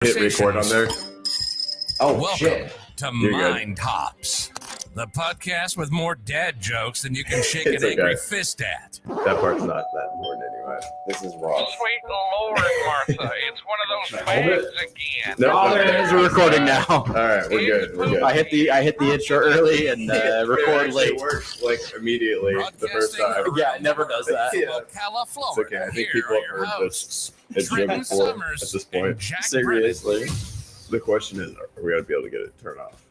Hit record on there. Oh, Welcome shit. to You're Mind Hops, the podcast with more dad jokes than you can shake It's an angry okay. fist at. That part's not that important anyway. This is rough. Sweet Lord, Martha, it's one of those Hold it. bags again. No, Oh, there it is. We're recording now. All right, we're good. We're good. I hit the intro early and record late. It worked like immediately the first time. Yeah, it never does that. Yeah. Ocala, It's Florida. okay. I think Here people are have your heard hosts, this intro Trenton before Summers at this and point. Jack Seriously. The question is, are we going to be able to get it turned off?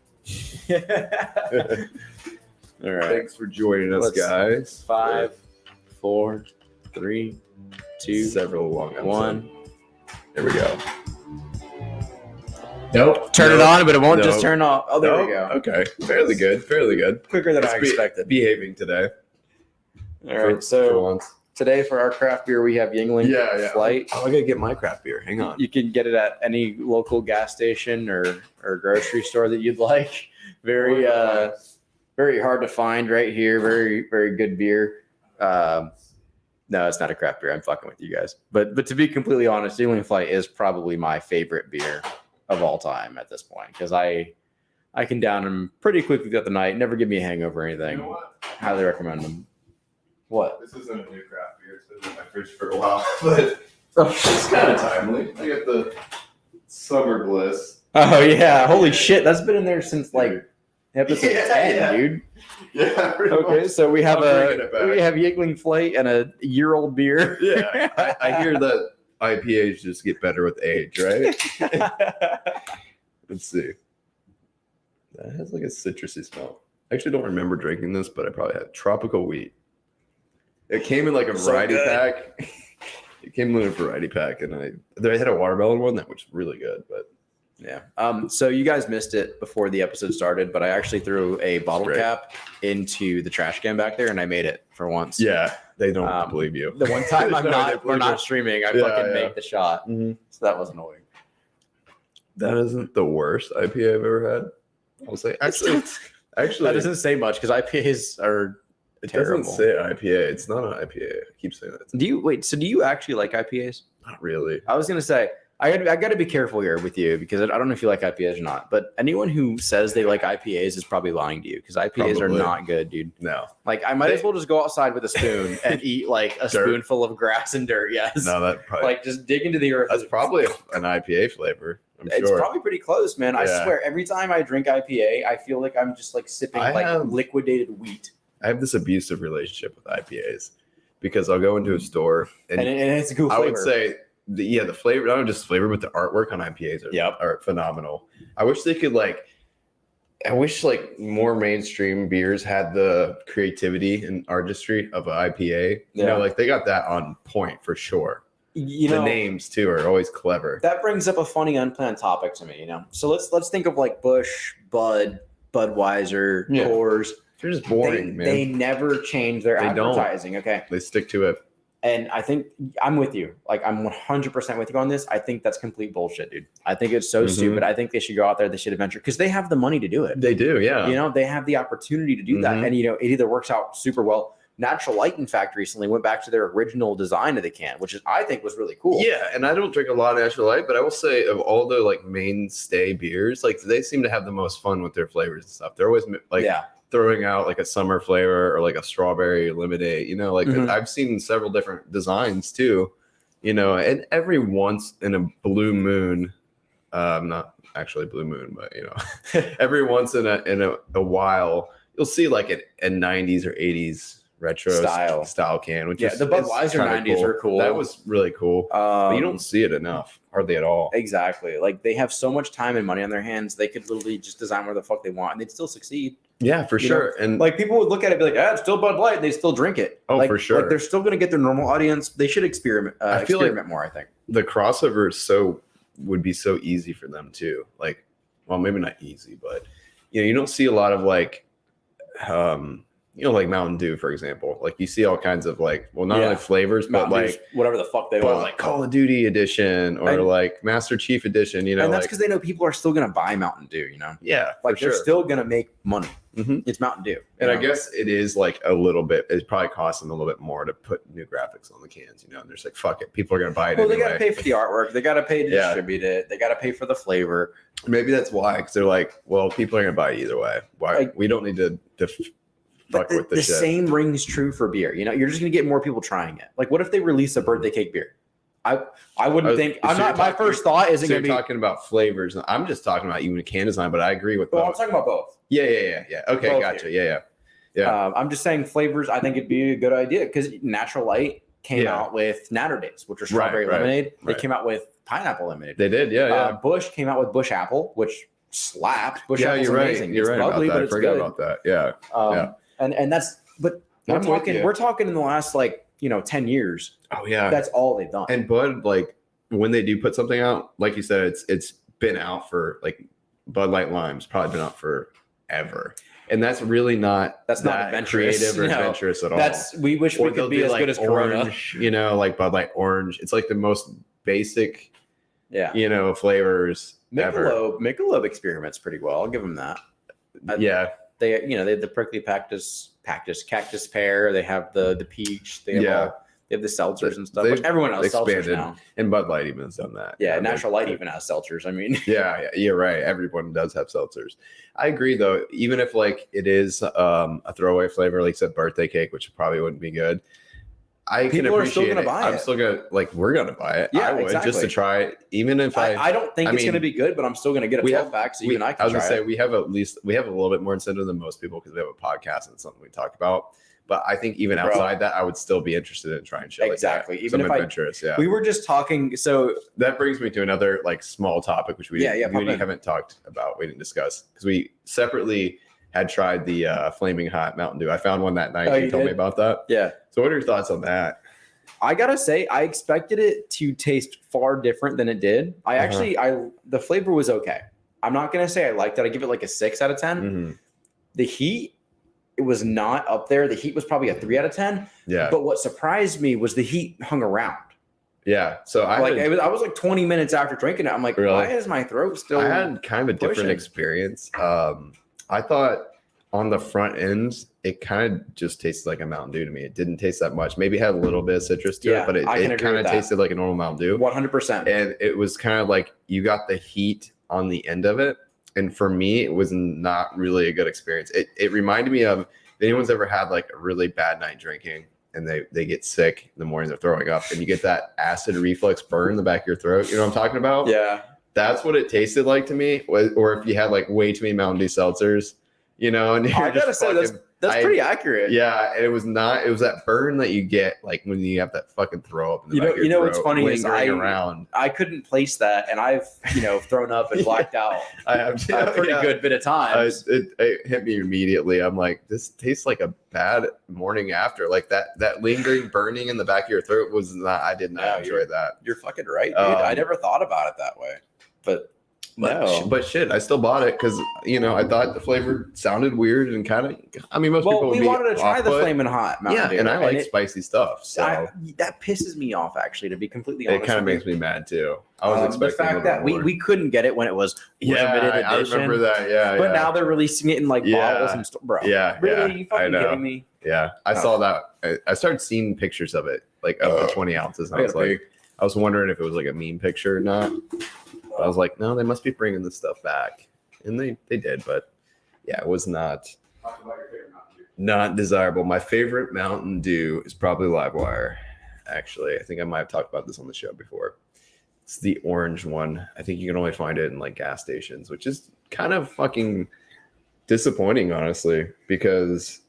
All right. Thanks for joining us, Let's- guys. 5, 4, 3, 2, Several long episodes. 1. There we go. Nope. Turn it on, but it won't just turn off. Oh, there we go. Okay. Fairly good. Fairly good. Quicker than I It's expected. behaving today. All right. For So once. today for our craft beer, we have Yingling Yeah. Flight. Oh, I gotta get my craft beer. Hang on. You can get it at any local gas station or grocery store that you'd like. Very hard to find right here. Very, very good beer. No, it's not a craft beer. I'm fucking with you guys. But to be completely honest, Yingling Flight is probably my favorite beer of all time at this point because I can down them pretty quickly throughout the night. Never give me a hangover or anything. You know what? Highly recommend them. What? This isn't a new craft beer. It's been in my fridge for a while, but it's kind of timely. I got the Summer Bliss. Oh yeah! Holy shit! That's been in there since like episode Yeah, 10, yeah. dude. Yeah. pretty Okay, much. so we have I'm bringing it back. Yingling Flight and a year-old beer. Yeah. I hear that IPAs just get better with age, right? Let's see. That has like a citrusy smell. I actually don't remember drinking this, but I probably had tropical wheat. It came in like a So variety good. pack. It came in a variety pack, and I had a watermelon one that was really good, but Yeah. So you guys missed it before the episode started, but I actually threw a bottle Great. cap into the trash can back there, and I made it for once. yeah, they don't Um, believe you. The one time No, they we're believe not it. streaming, I Yeah, fucking yeah. made the shot. Mhm. So that was annoying. That isn't the worst IPA I've ever had. I'll say actually, That doesn't say much because IPAs are it terrible. doesn't say IPA. It's not an IPA. I keep saying that. Do you actually like IPAs? Not really. I was gonna say I got to be careful here with you because I don't know if you like IPAs or not. But anyone who says they like IPAs is probably lying to you because IPAs are Probably. not good, dude. No. Like I might as well just go outside with a spoon and eat like a spoonful of grass and dirt. Yes, No, that probably like just dig into the earth. that's probably an IPA flavor. I'm It's sure. probably pretty close, man. I Yeah. swear, every time I drink IPA, I feel like I'm just like sipping I like have- liquidated wheat, I have this abusive relationship with IPAs because I'll go into a store and, and it's a cool I flavor. would say the flavor, not just flavor, but the artwork on IPAs are phenomenal. I wish they could I wish more mainstream beers had the creativity and artistry of an IPA. You know, Yeah. they got that on point for sure. you The know, names too are always clever. that brings up a funny unplanned topic to me. You know, so let's think of like Busch, Bud, Budweiser, Yeah. Coors. They're just boring, man. They never change their They don't. advertising. Okay. They stick to it. And I think I'm with you. Like I'm 100% with you on this. I think that's complete bullshit, dude. I think it's so Mhm. stupid. I think they should go out there. They should adventure because they have the money to do it. They do, yeah. You know, they have the opportunity to do that. Mhm. And, you know, it either works out super well. Natural Light, in fact, recently went back to their original design of the can, which is, I think, was really cool. Yeah, and I don't drink a lot of Natural Light, but I will say of all the mainstay beers, they seem to have the most fun with their flavors and stuff. They're always Yeah. throwing out a summer flavor or a strawberry lemonade. You know, Mhm. I've seen several different designs too. You know, and every once in a blue moon, not actually blue moon, but every once in a while, you'll see a 90s or 80s retro style can, which Yeah, is the Budweiser is kinda 90s are cool. That was really cool. But you don't see it enough, hardly at all. Exactly. Like they have so much time and money on their hands, they could literally just design where the fuck they want and they'd still succeed. Yeah, for You sure. And Like people would look at it and be like, it's still Bud Light, and they still drink it. Oh, Like- for sure. Like they're still going to get their normal audience. They should experiment. I feel Experiment more, I think. the crossover would be so easy for them too. Well, maybe not easy, but you don't see a lot of like Mountain Dew, for example. Like you see all kinds of like, well, not Yeah. only flavors, but Mountain Dew's like whatever the fuck they want. like Call of Duty edition or And- like Master Chief edition. You know, and that's like because they know people are still gonna buy Mountain Dew. You know, yeah, like for they're sure. still gonna make money. Mhm. It's Mountain Dew, And you I know? guess it is like a little bit. It probably costs them a little bit more to put new graphics on the cans. You know, and they're just like, fuck it, people are gonna buy it. Well, anyway. they got to pay for the artwork. They got to pay to Yeah. distribute it. They got to pay for the flavor. Maybe that's why, because they're like, well, people are gonna buy it either way. Why Like- we don't need to But fuck with the shit. same rings true for beer. You know, you're just gonna get more people trying it. Like, what if they release a birthday cake beer? I wouldn't think. so I'm you're not. My talking- first thought isn't So you're gonna be. talking about flavors. I'm just talking about even can design, but I agree with Well, I'm both. talking about both. Yeah. Okay, Both gotcha. here. Yeah. I'm just saying flavors. I think it'd be a good idea because Natural Light came Yeah. out with Natter Days, which are strawberry right, lemonade. They right. came out with pineapple lemonade. They did. Yeah. Bush came out with Bush Apple, which slapped. Bush Yeah, Apple's you're right. amazing. You're It's right lovely, about but that. I it's forgot good. about that. Yeah. Yeah. And that's but I'm with you. we're talking in the last 10 years. Oh yeah. That's all they've done. And Bud, like when they do put something out, like you said, it's been out for like Bud Light Lime's probably been out forever, and that's really not That's not that adventurous. creative or No. adventurous at all. We wish we Or they'll could be do, as like, good as Corona. orange, like Bud Light Orange. It's like the most basic, Yeah. flavors ever. Michelob experiments pretty well. I'll give them that. Yeah, They have the prickly cactus pear. They have the peach. They have they have the seltzers and stuff. They've Which everyone has seltzers expanded. now. and Bud Light even has done that. Yeah, You know, Natural Light even has seltzers. I mean, Yeah, you're right. Everyone does have seltzers. I agree, though. Even if like it is a throwaway flavor, like you said, birthday cake, which probably wouldn't be good. I can People are still appreciate gonna it. buy I'm it. still gonna We're gonna buy it. Yeah, I would just exactly. to try it, even if I don't think I it's mean, gonna be good, but I'm still gonna get a we 12 have- pack so we- even I I can was try gonna say it. we have a little bit more incentive than most people because we have a podcast and it's something we talk about. But I think even outside that, I would still be interested in trying shit Exactly. like that. Even Some if adventurous, yeah. We were just talking. So That brings me to another like small topic which we pop in. haven't talked about. We didn't discuss because we separately had tried the flaming hot Mountain Dew. I found one that night. Oh, You you told me did? about that. yeah, So what are your thoughts on that? I gotta say, I expected it to taste far different than it did. The flavor was okay. I'm not gonna say I liked it. I give it like a 6 out of 10. Mhm. The heat, it was not up there. The heat was probably a 3 out of 10. Yeah, But what surprised me was the heat hung around. yeah. So I was like 20 minutes after drinking it. I'm like, Really? why is my throat still? I had kind of a different pushing. experience. I thought on the front end, it kind of just tasted like a Mountain Dew to me. It didn't taste that much. Maybe it had a little bit of citrus to Yeah, it, but it I can agree kind with of that. tasted like a normal Mountain Dew. 100%. And it was kind of like you got the heat on the end of it. And for me, it was not really a good experience. It reminded me of, if anyone's ever had like a really bad night drinking and they get sick in the morning, they're throwing up, and you get that acid reflux burn in the back of your throat. You know what I'm talking about? Yeah. That's what it tasted like to me. Or if you had like way too many Mountain Dew seltzers, and you're I gotta just say, that's I- pretty accurate. yeah, and it was that burn that you get like when you have that fucking throw up in the You back know- of your you know what's throat, funny is lingering I- around. I couldn't place that, and I've thrown up and blacked out I have a pretty yeah. good bit of times. It hit me immediately. I'm like, this tastes like a bad morning after. Like that lingering burning in the back of your throat was not. I did not Yeah, enjoy that. You're fucking right, dude. Um, I never thought about it that way, but But shit, I still bought it because I thought the flavor sounded weird and kind of. I mean, most people Well, would we be wanted to try the off-put. Flamin' Hot Mountain Yeah, Dew, and I like it- spicy stuff, so that pisses me off, actually, to be completely it honest. kind of with makes you. me mad too. I was The expecting a fact little that bit more. we couldn't get it when it was yeah, limited I edition. remember that. Yeah, But yeah. now they're releasing it in like Yeah. bottles and stuff, bro. Yeah, really? yeah, You I fucking know. kidding me? Yeah, I Oh. saw that. I started seeing pictures of it, like of the 20 ounces. And I was gotta like, I was wondering if it was like a meme picture or not. But I was like, no, they must be bringing this stuff back, and they did. But yeah, it was not desirable. My favorite Mountain Dew is probably Livewire. Actually, I think I might have talked about this on the show before. It's the orange one. I think you can only find it in like gas stations, which is kind of fucking disappointing, honestly, because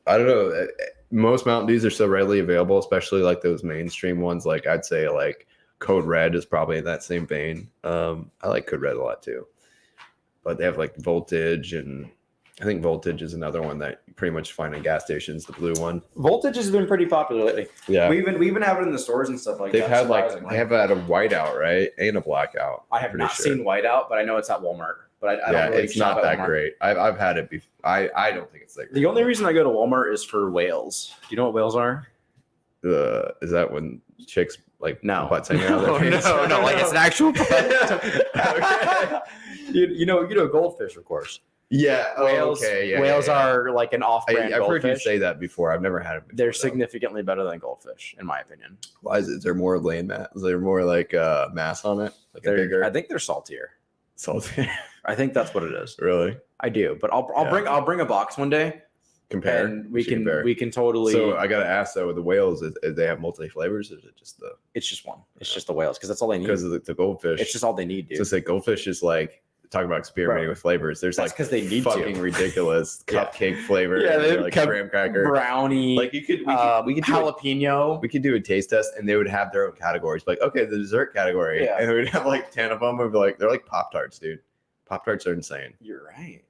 I don't know. Most Mountain Dews are so readily available, especially like those mainstream ones. Like I'd say like Code Red is probably in that same vein. I like Code Red a lot too, but they have like Voltage and I think Voltage is another one that you pretty much find in gas stations. The blue one. Voltage has been pretty popular lately. Yeah, We even have it in the stores and stuff like they've that. had surprisingly. they have had a whiteout, right, and a blackout. I have pretty not sure. seen Whiteout, but I know it's at Walmart. But I don't really it's shop not at that Walmart. great. I've had it before. I don't think it's that great. The only reason I go to Walmart is for whales. Do you know what whales are? Is that when chicks like No. butts hanging out of their pants? no, like it's an actual Okay. you know goldfish, of course. Yeah. Oh, Whales, okay. Yeah. whales yeah, yeah. are like an off-brand I've heard you goldfish. say that before. I've never had it before. They're though. significantly better than goldfish, in my opinion. Why is there more land mass? Is there more like mass on it? Like a bigger I think they're saltier. salty. I think that's what it is. Really? I do, but I'll Yeah. bring a box one day, Compare. and we should can compare. totally. So I gotta ask though, with the whales, is they have multi flavors, or is it just the It's just one. It's just the whales because that's all they need. because of the goldfish? It's just all they need, dude. Just like goldfish is like talking about experimenting Bro, with flavors. There's that's like 'cause they need fucking to. ridiculous Yeah. cupcake flavor. Yeah, and they they're like kept graham cracker. Brownie, Like we could do jalapeno. we could do a taste test, and they would have their own categories. Like, okay, the dessert category, Yeah. and we would have like 10 of them. We'd be like, they're like Pop Tarts, dude. Pop Tarts are insane. You're right.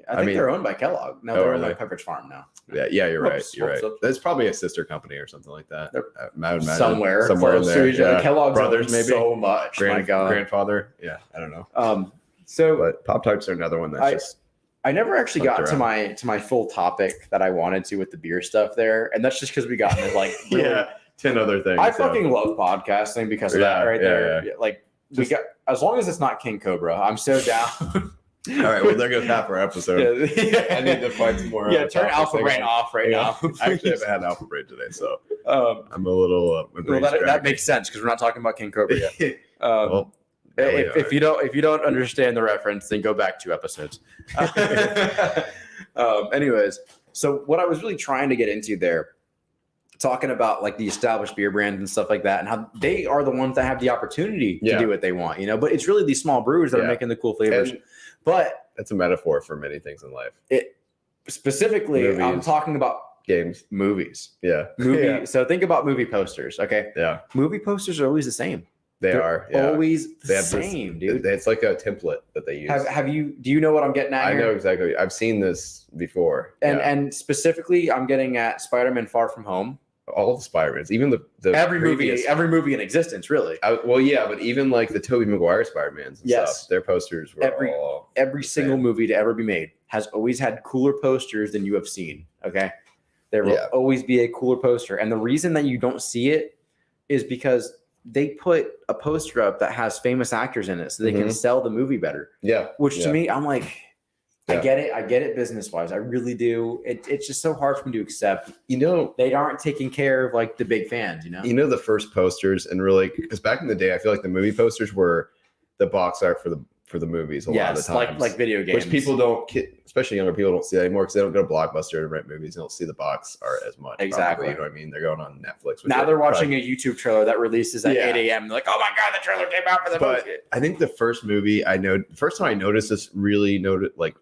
I think mean- they're owned by Kellogg. No, Oh, they're are owned by they? Pepperidge Farm now. Yeah, you're right. Whoops, You're whoops, right. whoops. That's probably a sister company or something like that. They're I would imagine. Somewhere in close there. to each other. Yeah. Kellogg's Brothers, owns maybe. so much. My God. Grandfather. Yeah, I don't know. So But Pop Tarts are another one that's just I never actually Fucked got to my full topic that I wanted to with the beer stuff there, and that's just because we got into like really, yeah, 10 other things. I so. fucking love podcasting because of that Yeah, right yeah, there. yeah. Like we got as long as it's not King Cobra, I'm so down. All right, well, they're gonna tap our episode. Yeah. I need to find some more. Yeah, turn topics. Alpha I Brain got- off right yeah. now. I actually haven't had Alpha Brain today, so I'm a little. my Well, brain's that makes sense because we're not talking about King Cobra yet. scratched. Um, Well, yeah, we if you don't understand the reference, then go back 2 episodes. Anyways, so what I was really trying to get into there, talking about like the established beer brands and stuff like that, and how they are the ones that have the opportunity to Yeah. do what they want, you know. But it's really these small brewers that are Yeah. making the cool flavors. And But that's a metaphor for many things in life. specifically, I'm Movies. talking about Games. movies. Yeah. Movie. Yeah. So think about movie posters. Okay, Yeah. movie posters are always the same. They They're are. Yeah. always the They have this- same, dude. It's like a template that they use. Have you? Do you know what I'm getting at I here? know exactly. I've seen this before. And yeah. and specifically, I'm getting at Spider-Man: Far From Home. all the Spider-Mans, even the Every previous, movie in existence, really. well, yeah, but even like the Tobey Maguire Spider-Mans and Yes. stuff, their posters were all Every the single same. movie to ever be made has always had cooler posters than you have seen. Okay, there will Yeah. always be a cooler poster, and the reason that you don't see it is because they put a poster up that has famous actors in it, so they can Mhm. sell the movie better. Yeah. Which yeah. to me, I'm like, I Yeah. get it business wise. I really do. It's just so hard for me to accept. You know, They aren't taking care of like the big fans, you know? the first posters, and really, because back in the day, I feel like the movie posters were the box art for the movies a lot of the Yes, times. like video games. which people don't, especially younger people, don't see that anymore because they don't go to Blockbuster to rent movies. They don't see the box art as much. Exactly. Probably, you know what I mean? They're going on Netflix. which Now is they're watching probably- a YouTube trailer that releases at Yeah. 8 a.m. They're like, oh my God, the trailer came out for the But movie. I think the first movie first time I noticed this really like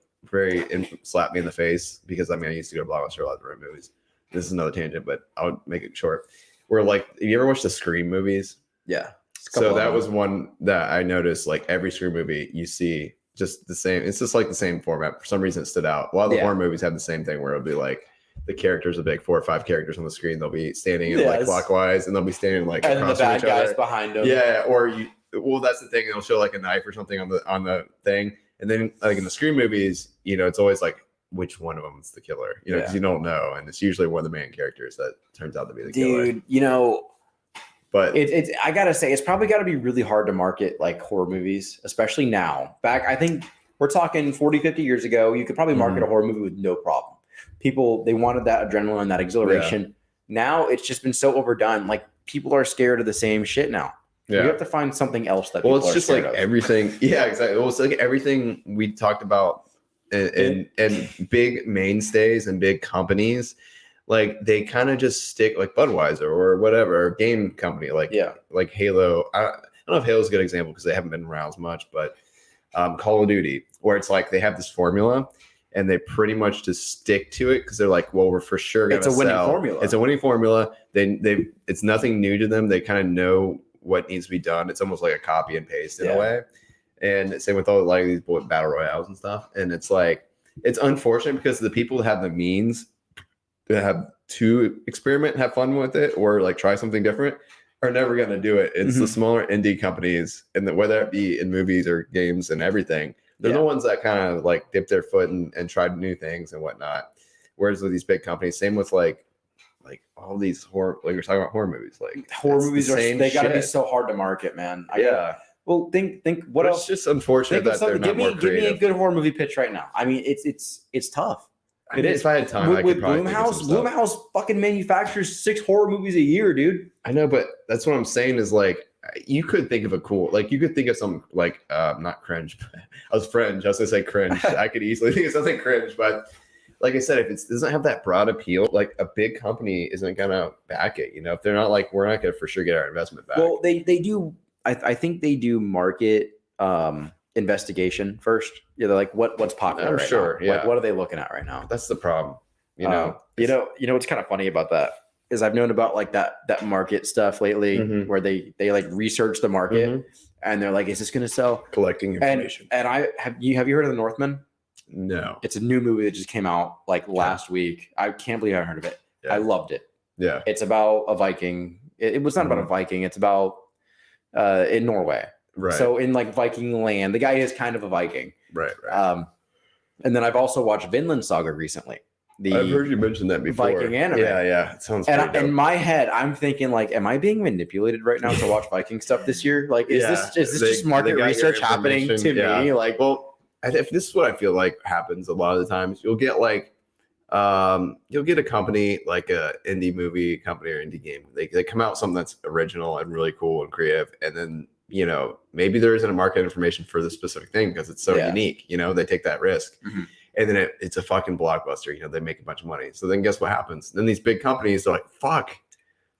slapped me in the face, because I used to go to Blockbuster a lot to rent movies. This is another tangent, but I'll make it short. Where like, have you ever watched the Scream movies? Yeah. So that was one that I noticed. Like every Scream movie, you see just the same. It's just like the same format. For some reason, it stood out. A lot of the Yeah. horror movies have the same thing, where it'll be like the characters will be like 4 or 5 characters on the screen. They'll be standing in like Yes. clockwise, and they'll be standing like and then the across from bad each guys other. behind them. Yeah, or well, that's the thing. They'll show like a knife or something on the thing, and then like in the Scream movies, it's always like which one of them is the killer, because Yeah. you don't know, and it's usually one of the main characters that turns out to be the killer. Dude, But it's I gotta say, it's probably gotta be really hard to market like horror movies, especially now. I think we're talking 40, 50 years ago, you could probably market Mm-hmm. a horror movie with no problem. People, they wanted that adrenaline, that exhilaration. Now it's just been so overdone. Like people are scared of the same shit now. You yeah, have to find something else that well, people it's are just scared like of. everything. Yeah, exactly. Well, it's like everything we talked about, and big mainstays and big companies. Like they kind of just stick, like Budweiser or whatever, or game company, like Halo. I don't know if Halo's a good example because they haven't been around as much, but Call of Duty, where it's like they have this formula and they pretty much just stick to it because they're like, well, we're for sure going to It's a winning sell. formula. It's a winning formula. It's nothing new to them. They kind of know what needs to be done. It's almost like a copy and paste in a way. And same with all like these battle royales and stuff. And it's like, it's unfortunate because the people that have the means to have to experiment, have fun with it, or like try something different are never going to do it. It's the smaller indie companies, and whether it be in movies or games and everything, they're the ones that kind of like dip their foot and try new things and whatnot. Whereas with these big companies, same with like all these horror, like we're talking about horror movies, like horror movies they got to be so hard to market, man. Well, think what else? It's just unfortunate that they're not more creative. Give me a good horror movie pitch right now. I mean, it's tough. It is. If I had time, I could probably Blumhouse fucking manufactures 6 horror movies a year, dude. I know, but that's what I'm saying is like you could think of you could think of some like not cringe. I was French. I was gonna say cringe. I could easily think of something cringe, but like I said, if it doesn't have that broad appeal, like a big company isn't gonna back it. If they're not like, we're not gonna for sure get our investment back. Well, they do. I think they do market investigation first. They're like, what's popular right now? Yeah. Like, what are they looking at right now? That's the problem. What's kind of funny about that is I've known about like that market stuff lately, where they like research the market and they're like, is this going to sell? Collecting information. And have you heard of the Northmen? No. It's a new movie that just came out like last week. I can't believe I haven't heard of it. Yeah. I loved it. Yeah. It's about a Viking. It was not about a Viking. It's about in Norway. Right. So in like Viking land, the guy is kind of a Viking. Right. And then I've also watched Vinland Saga recently. I've heard you mention that before. Viking anime. Yeah. It sounds pretty dope. In my head, I'm thinking like, am I being manipulated right now to watch Viking stuff this year? Like, is this just market research happening to me? Like, well, if this is what I feel like happens a lot of the times, you'll get like, you'll get a company like a indie movie company or indie game. They come out with something that's original and really cool and creative, and then maybe there isn't a market information for the specific thing because it's so unique. They take that risk, and then it's a fucking blockbuster. They make a bunch of money. So then guess what happens? Then these big companies are like, fuck,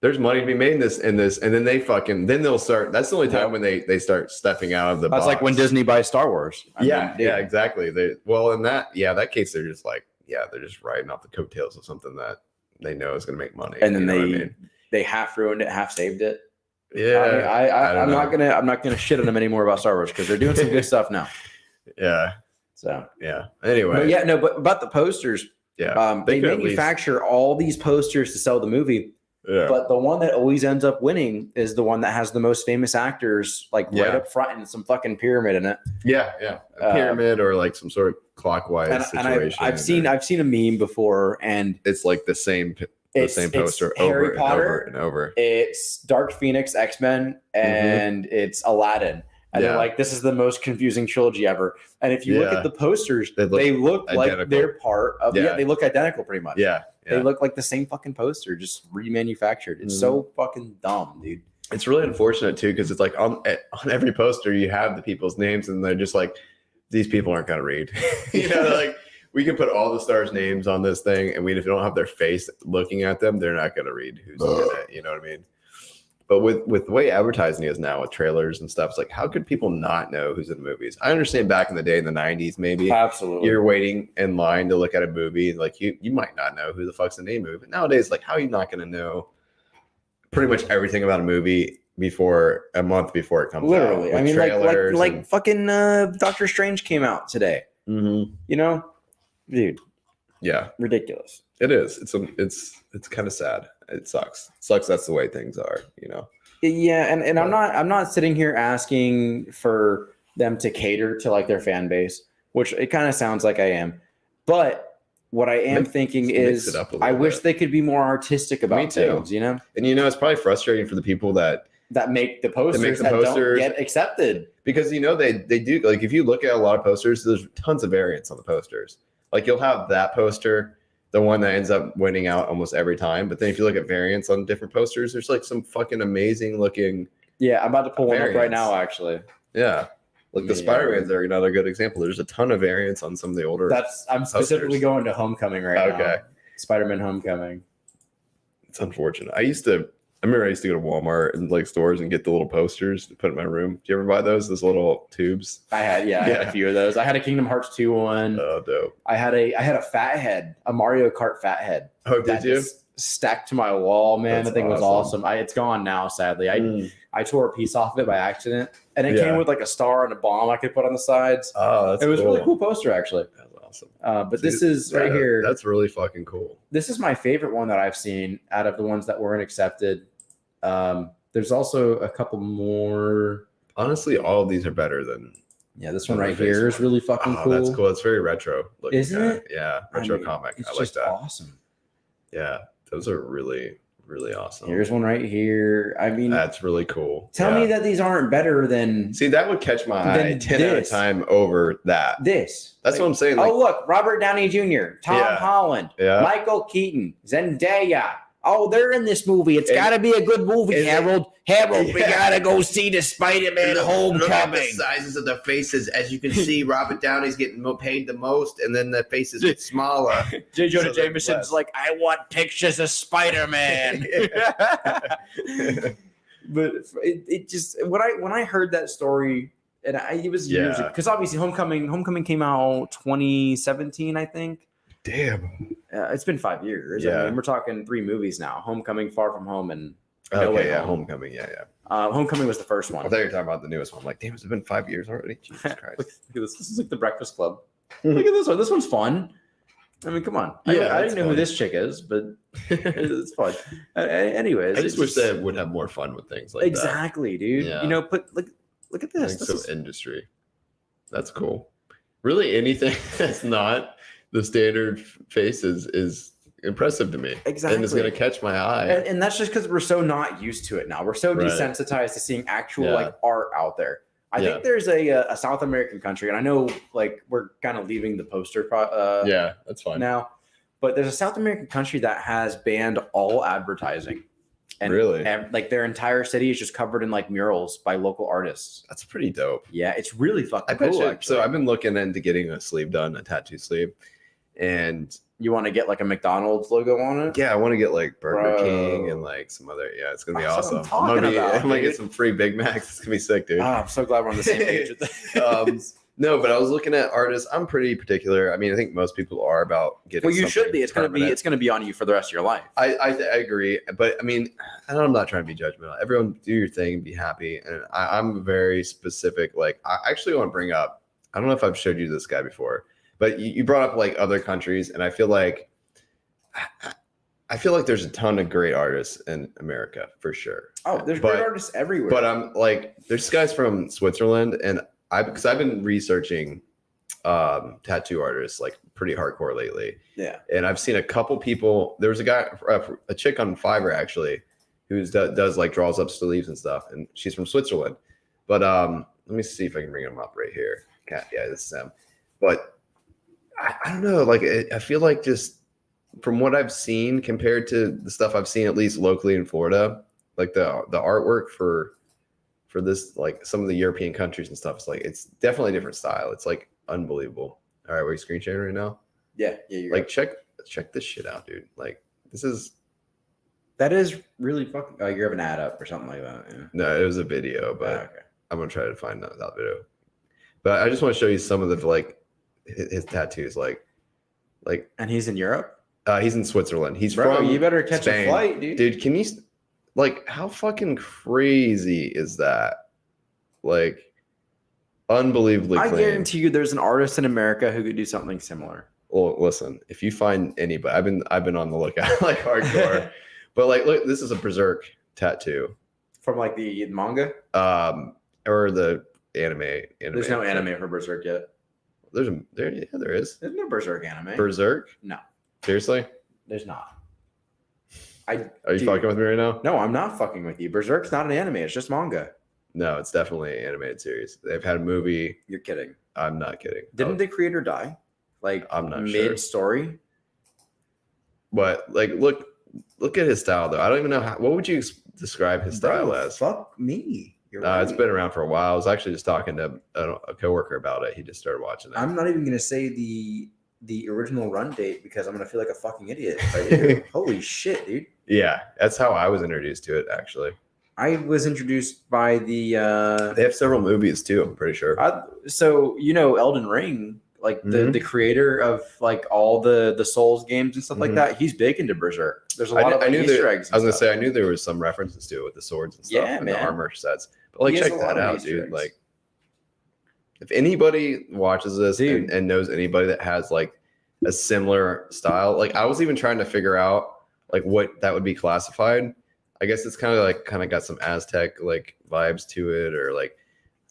there's money to be made in this, and then then they'll start. That's the only time when they start stepping out of the box. That's like when Disney buys Star Wars. Yeah, exactly. In that case, they're just like, they're just riding off the coattails of something that they know is going to make money. And then they half ruined it, half saved it. Yeah, I'm not gonna shit on them anymore about Star Wars because they're doing some good stuff now. Yeah. So Anyway. But about the posters. Yeah. They manufacture all these posters to sell the movie. Yeah. But the one that always ends up winning is the one that has the most famous actors, like right up front and some fucking pyramid in it. Yeah. A pyramid or like some sort of clockwise situation. And I've seen a meme before, and it's like the same poster Harry Potter and over. It's Dark Phoenix, X-Men, and it's Aladdin. And they're like, this is the most confusing trilogy ever. And if you look at the posters, they look like they're part of they look identical pretty much. Yeah. They look like the same fucking poster, just remanufactured. It's so fucking dumb, dude. It's really unfortunate too, because it's like on every poster you have the people's names, and they're just like, these people aren't gonna read. Like, we can put all the stars' names on this thing, and if you don't have their face looking at them, they're not gonna read who's in it. You know what I mean? But with the way advertising is now with trailers and stuff, it's like, how could people not know who's in the movies? I understand back in the day in the 90s, maybe. Absolutely. You're waiting in line to look at a movie, and like you might not know who the fuck's the name of it. But nowadays, like, how are you not going to know pretty much everything about a movie before a month before it comes out? Literally. I mean, like fucking Doctor Strange came out today. Dude. Yeah. Ridiculous. It is. It's kind of sad. It sucks. That's the way things are, Yeah, and I'm not sitting here asking for them to cater to like their fan base, which it kind of sounds like I am. But what I am thinking is I wish they could be more artistic about things, And it's probably frustrating for the people that make the posters that don't get accepted. Because they do, like, if you look at a lot of posters, there's tons of variants on the posters. Like, you'll have that poster, the one that ends up winning out almost every time. But then if you look at variants on different posters, there's like some fucking amazing looking. Yeah, I'm about to pull one up right now, actually. Yeah. Like the Spider-Mans are another good example. There's a ton of variants on some of the older. I'm specifically going to Homecoming right now. Okay. Spider-Man Homecoming. It's unfortunate. I remember I used to go to Walmart and like stores and get the little posters to put in my room. Do you ever buy those little tubes? I had a few of those. I had a Kingdom Hearts 2 one. Oh, dope. I had a fat head, a Mario Kart fat head. Oh, did you? Just stacked to my wall, man. That's the thing was awesome. It's gone now, sadly. I tore a piece off of it by accident, and it came with like a star and a bomb I could put on the sides. Oh, that's it was a really cool poster, actually. That's awesome. awesome. But this is right here. That's really fucking cool. This is my favorite one that I've seen out of the ones that weren't accepted. There's also a couple more. Honestly, all of these are better than. Yeah, this one right here is really fucking cool. That's cool. It's very retro looking. Isn't it? Yeah, retro comic. It's I like just that. awesome. Yeah, those are really, really awesome. Here's one right here. I mean, that's really cool. Tell me that these aren't better than. See, that would catch my eye 10 out of time over that. This. That's what I'm saying. Like, oh, look, Robert Downey Jr., Tom Holland, yeah. Michael Keaton, Zendaya. Oh, they're in this movie. It's got to be a good movie, Harold. Harold, we got to go see the Spider-Man Homecoming. Look at the sizes of the faces. As you can see, Robert Downey's getting paid the most, and then the faces get smaller. J. Jonah Jameson's like, I want pictures of Spider-Man. But it just, when I heard that story, and it was years ago, because obviously Homecoming came out 2017, I think. Damn. It's been 5 years. Yeah. I mean, we're talking 3 movies now: Homecoming, Far From Home, and Homecoming. Yeah. Homecoming was the first one. I thought you were talking about the newest one. I'm like, damn, it's been 5 years already. Jesus Christ. Look at this. This is like the Breakfast Club. Look at this one. This one's fun. I mean, come on. I didn't know who this chick is, but it's fun. Anyways, I just wish they would have more fun with things like that. Exactly, dude. Yeah. You know, look at this. This is industry. That's cool. Really, anything that's not the standard face is impressive to me. Exactly. And it's going to catch my eye. And that's just because we're so not used to it now. We're so desensitized to seeing actual like art out there. I think there's a South American country, and I know like we're kind of leaving the poster that's fine now, but there's a South American country that has banned all advertising. And really? Like their entire city is just covered in like murals by local artists. That's pretty dope. Yeah, it's really fucking cool. So I've been looking into getting a sleeve done, a tattoo sleeve. And you want to get like a McDonald's logo on it? Yeah, I want to get like Burger King and like some other. Yeah, it's gonna be awesome. I'm gonna get some free Big Macs. It's gonna be sick, dude. I'm so glad we're on the same page with this. No, but I was looking at artists. I'm pretty particular. I mean, I think most people are about getting. Well, you should be. It's gonna be on you for the rest of your life. I agree, but I mean, I'm not trying to be judgmental. Everyone do your thing and be happy. And I'm very specific. Like, I actually want to bring up. I don't know if I've showed you this guy before. But you brought up like other countries, and I feel like there's a ton of great artists in America for sure. Oh, there's great artists everywhere. But I'm like, there's guys from Switzerland, and because I've been researching tattoo artists like pretty hardcore lately. Yeah, and I've seen a couple people. There was a chick on Fiverr actually, who does like draws up sleeves and stuff, and she's from Switzerland. But let me see if I can bring them up right here. Yeah, this is them. But I don't know. Like, I feel like just from what I've seen compared to the stuff I've seen, at least locally in Florida, like the artwork for this, like some of the European countries and stuff, it's definitely a different style. It's like unbelievable. All right, we're screen sharing right now. Yeah. Like check this shit out, dude. Like that is really fucking. Oh, you have an ad up or something like that. Yeah. No, it was a video, but I'm gonna try to find that video. But I just want to show you some of the like. His tattoos, like, and he's in Europe. He's in Switzerland. He's from. You better catch Spain. a flight, dude. Dude, can you, like, how fucking crazy is that? Like, unbelievably. I guarantee you, there's an artist in America who could do something similar. Well, listen, if you find anybody, I've been on the lookout like hardcore, but like, look, this is a Berserk tattoo from like the manga, or the anime. There's no anime for Berserk yet. There is. There's no Berserk anime. Berserk? No. Seriously? There's not. Are you fucking with me right now? No, I'm not fucking with you. Berserk's not an anime. It's just manga. No, it's definitely an animated series. They've had a movie. You're kidding. I'm not kidding. Didn't the creator die? Like, I'm not mid-story? But like, look at his style though. I don't even know what would you describe his style as? Fuck me. It's been around for a while. I was actually just talking to a coworker about it. He just started watching it. I'm not even going to say the original run date because I'm going to feel like a fucking idiot. Right? Holy shit, dude. Yeah, that's how I was introduced to it, actually. I was introduced by the... they have several movies, too, I'm pretty sure. So, Elden Ring, like the creator of like all the Souls games and stuff like that, he's big into Berserk. There's a lot of Easter eggs. I was going to say, I knew there was some references to it with the swords and stuff and the armor sets. But like, check that out, dude. Like, If anybody watches this Dude. and knows anybody that has like a similar style, like I was even trying to figure out like what that would be classified. I guess it's kind of got some Aztec like vibes to it, or like.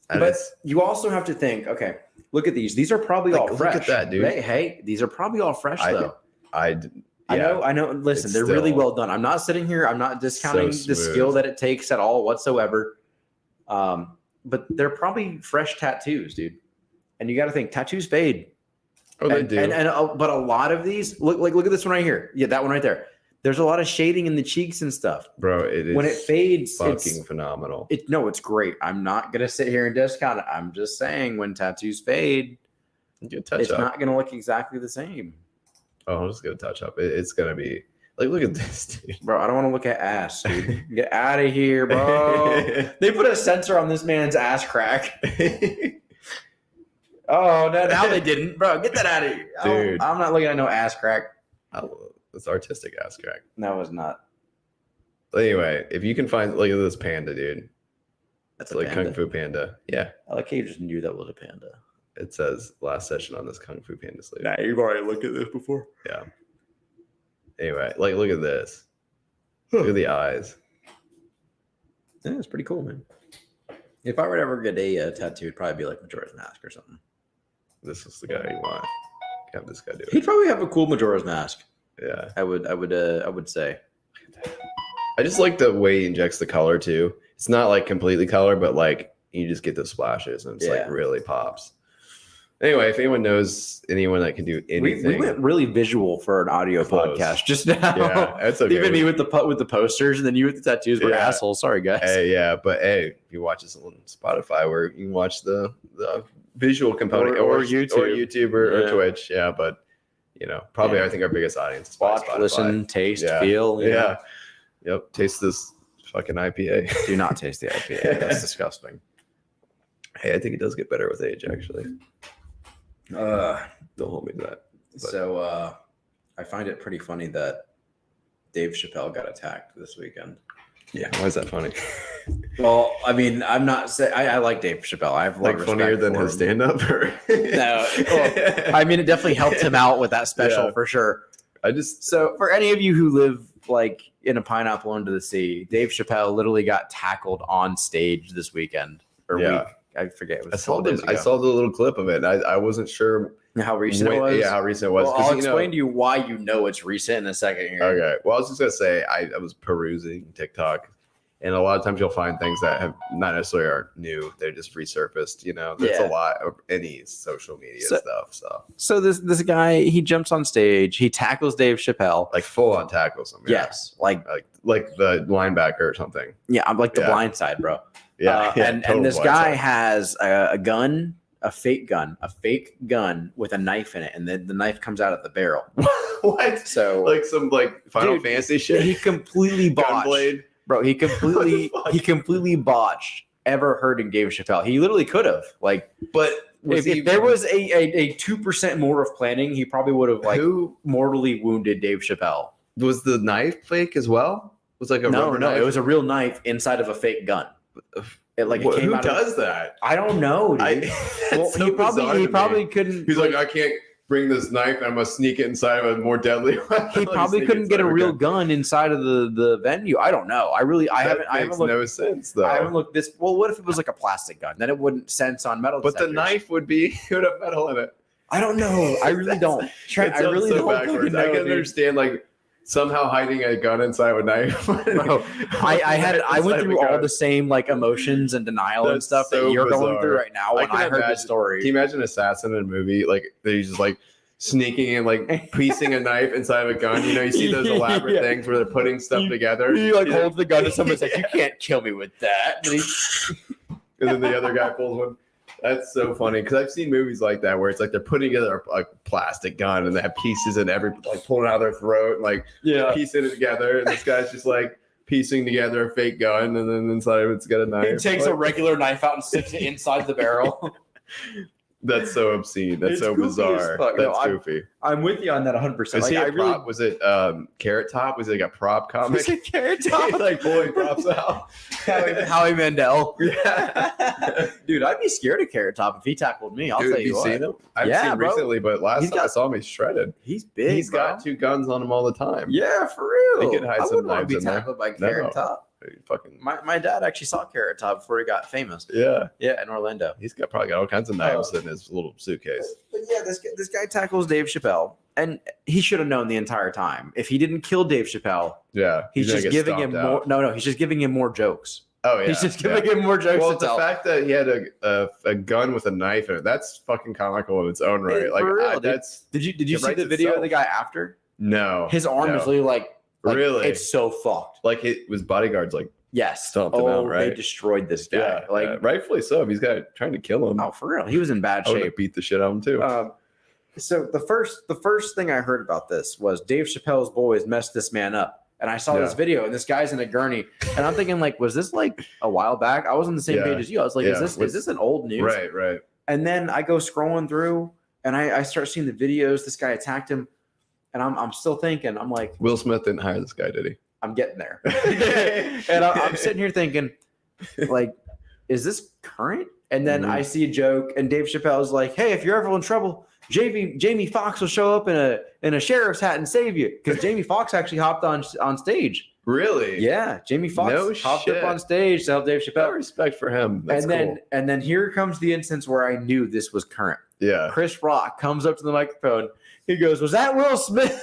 But you also have to think, okay, look at these. These are probably all fresh. Look at that, dude. Hey, these are probably all fresh though. I know. Listen, It's they're really still well done. I'm not sitting here. I'm not discounting so the smooth. skill that it takes at all whatsoever. But they're probably fresh tattoos, dude. And you got to think tattoos fade. Oh, they do. But a lot of these, look at this one right here. Yeah, that one right there. There's a lot of shading in the cheeks and stuff. Bro, it is when it fades, fucking phenomenal. It's great. I'm not gonna sit here and discount it. I'm just saying when tattoos fade, it's not gonna look exactly the same. Oh, I'm just gonna touch up. It's gonna be like, look at this, dude. Bro, I don't want to look at ass, dude. Get out of here, bro. They put a sensor on this man's ass crack. Oh, no, now they didn't. Bro, get that out of here. Dude. I'm not looking at no ass crack. It's artistic ass crack. No, it's not. Anyway, if you can find, look at this panda, dude. That's It's like panda. Kung Fu Panda. Yeah. I like how you just knew that was a panda. It says last session on this Kung Fu Panda sleeve. Nah, you've already looked at this before. Yeah. Anyway, like look at this. Look at the eyes. Yeah, it's pretty cool, man. If I were to ever get a tattoo, it'd probably be like Majora's Mask or something. This is the guy you want. Have this guy do He'd it. probably have a cool Majora's Mask. Yeah. I would say. I just like the way he injects the color too. It's not like completely color, but like you just get the splashes and it's like really pops. Anyway, if anyone knows anyone that can do anything, We went really visual for an audio Close. podcast just now. Yeah, that's okay. Even me with the posters, and then you with the tattoos were Yeah. assholes. Sorry, guys. Hey, yeah, but hey, if you watch this on Spotify, where you can watch the visual component, Or YouTube, or Yeah. Twitch, yeah, but you know, probably I think our biggest audience is Watch, Spotify. listen, taste, Yeah. feel. you know. Yeah, yep. Taste this fucking IPA. Do not taste the IPA. That's disgusting. Hey, I think it does get better with age, actually. Don't hold me to that. So I find it pretty funny that Dave Chappelle got attacked this weekend. Yeah, why is that funny? Well, I mean, I'm not saying I like Dave Chappelle. I have a lot Like of funnier respect than for his him. stand-up, or No, well, I mean, it definitely helped him out with that special Yeah. for sure. I just So, for any of you who live like in a pineapple under the sea, Dave Chappelle literally got tackled on stage this weekend or Yeah. week. I forget. It was I saw 12 days I ago. saw the little clip of it. I wasn't sure how recent it was. Yeah, how recent it was. Well, 'cause, I'll you know- explain to you why you know it's recent in a second here. Okay. Well, I was just gonna say I was perusing TikTok, and a lot of times you'll find things that have not necessarily are new. They're just resurfaced. You know, there's Yeah. a lot of any social media So- stuff. So this guy, he jumps on stage, he tackles Dave Chappelle. Like full on tackles him. Yeah. Yes, like Like the linebacker or something. yeah, I'm like the Yeah. blind side, bro. Yeah. And total this blindside. guy has a gun, a fake gun with a knife in it, and then the knife comes out of the barrel. What? So Like some Final Dude, Fantasy shit. he completely botched, Gunblade. bro. He What completely the fuck? he completely botched ever hurting Dave Chappelle. He literally could have like But was if there was a 2% more of planning, he probably would have like who mortally wounded Dave Chappelle. was the knife fake as well? Was like a rubber No, knife? it was a real knife inside of a fake gun. It like it came Who out does that? I don't know, dude. Well, That's so he bizarre to me. probably couldn't. He's like, I can't bring this knife. I must sneak it inside of a more deadly weapon. he probably couldn't get a real gun inside of the venue. I don't know. I haven't makes looked. no sense though. I haven't looked this. Well, what if it was like a plastic gun? Then it wouldn't sense on metal. But the detectors. knife would be it would have metal in it. I don't know. I really don't. Trent, It I sounds really so don't backwards. fucking I know, can dude. understand like somehow hiding a gun inside a knife. Bro, I went through all the same like emotions and denial and That's stuff so that you're bizarre. going through right now. When can I heard imagine- this story, Can you imagine an assassin in a movie like they just like sneaking and like piecing a knife inside of a gun? You know, you see those elaborate Yeah. things where they're putting stuff together. he like Yeah. holds the gun to someone's like, "You can't kill me with that." And And then the other guy pulls one. That's so funny because I've seen movies like that where it's like they're putting together a plastic gun and they have pieces in every like pulling out of their throat and like yeah, piecing it together, and this guy's just like piecing together a fake gun, and then inside of it's got a knife. he takes a regular knife out and sticks it inside the barrel. That's so obscene. That's It's so goofy as bizarre. fuck. No, That's goofy. I'm with you on that 100%. Is Like, he I a prop? Was it Carrot Top? Was it like a prop comic? Was it Carrot He's Top? like pulling props out. Howie Mandel. Yeah. Dude, I'd be scared of Carrot Top if he tackled me. I'll Dude, tell have you you what. seen him? I haven't Yeah, seen him bro. recently, but last He's time I got- saw him, he's shredded. He's big. He's got 2 guns on him all the time. Yeah, for real. He could hide I some wouldn't want to knives be in there. tackled by Carrot No. Top. Fucking My dad actually saw Carrot Top before he got famous. yeah. Yeah, in Orlando. He's probably got all kinds of knives in his little suitcase. But yeah, this guy tackles Dave Chappelle, and he should have known the entire time. If he didn't kill Dave Chappelle, Yeah. he's gonna just get giving him stomped more. out. No, he's just giving him more jokes. Oh yeah. He's just yeah. giving him more jokes Well, to the tell. fact that he had a gun with a knife in it—that's fucking comical in its own right. Hey, Like for real, dude. that's Did you It see writes the video of itself. the guy after? no. His arm no. is literally like Really? It's so fucked. Like it was bodyguards. Like Yes. Stomped him out, They right? destroyed this guy. rightfully so. If he's got trying to kill him, Oh, for real. He was in bad I would shape. have beat the shit out of him too. So the first thing I heard about this was Dave Chappelle's boys messed this man up. And I saw this Yeah. video, and this guy's in a gurney. And I'm thinking, like, was this like a while back? I was on the same Yeah. page as you. I was like, Yeah. is this an old news? Right. And then I go scrolling through, and I start seeing the videos. This guy attacked him, and I'm still thinking, I'm like, Will Smith didn't hire this guy, did he? I'm getting there. And I'm sitting here thinking, like, is this current? And then I see a joke, and Dave Chappelle's like, "Hey, if you're ever in trouble, Jamie Foxx will show up in a sheriff's hat and save you." Because Jamie Foxx actually hopped on stage. Really? Yeah, Jamie Foxx No hopped shit. up on stage to help Dave No Chappelle. respect for him. That's cool. And then here comes the instance where I knew this was current. Yeah. Chris Rock comes up to the microphone. He goes, "Was that Will Smith?"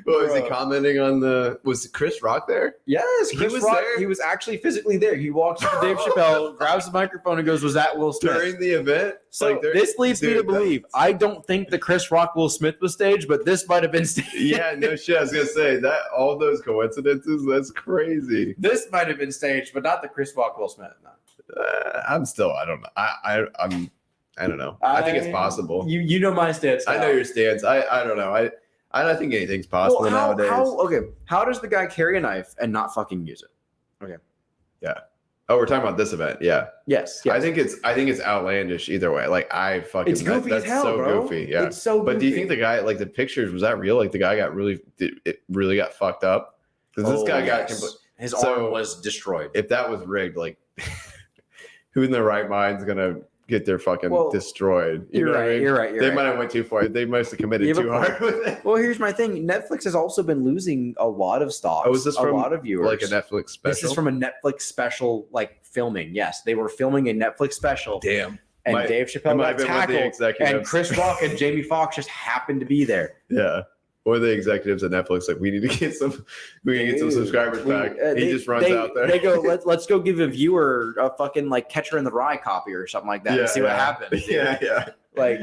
Well, is he Bro. commenting on the? Was Chris Rock there? Yes, He Chris was Rock. there? He was actually physically there. He walks up to Dave Chappelle, grabs the microphone, and goes, "Was that Will Smith?" During the event? So Like, there- this leads me to dude, believe. I don't think the Chris Rock Will Smith was staged, but this might have been staged. Yeah, no shit. I was gonna say that all those coincidences. That's crazy. This might have been staged, but not the Chris Rock Will Smith. No. I don't know. I don't know. I think it's possible. You know my stance. I know your stance. I don't know. I don't think anything's possible nowadays. How does the guy carry a knife and not fucking use it? Oh, we're talking about this event. Yeah. Yes. I think it's outlandish either way. Like I fucking it's goofy that's as hell, so bro. goofy. Yeah. It's so. But do you think goofy. the guy, like the pictures, was that real? Like the guy it really got fucked up? Because this guy got his So- arm was destroyed. if that was rigged, like who in their right mind is gonna get their fucking Well, destroyed? You You're know what I right. mean? You're right. You're They right. might have went too far. They must have committed You have a too hard with it. Well, here's my thing. Netflix has also been losing a lot of stocks. Oh, is this a from, lot of viewers? Like a Netflix special. This is from a Netflix special, like filming. Yes, they were filming a Netflix special, Damn. and Might- Dave It Chappelle might got have been with the tackled, and executives. Chris Rock and Jamie Foxx just happened to be there. Yeah. Or the executives at Netflix, like, we need to get some Dude, subscribers back. He just runs out there. They go, let's go give a viewer a fucking like Catcher in the Rye copy or something like that and see what happens. Yeah. Like,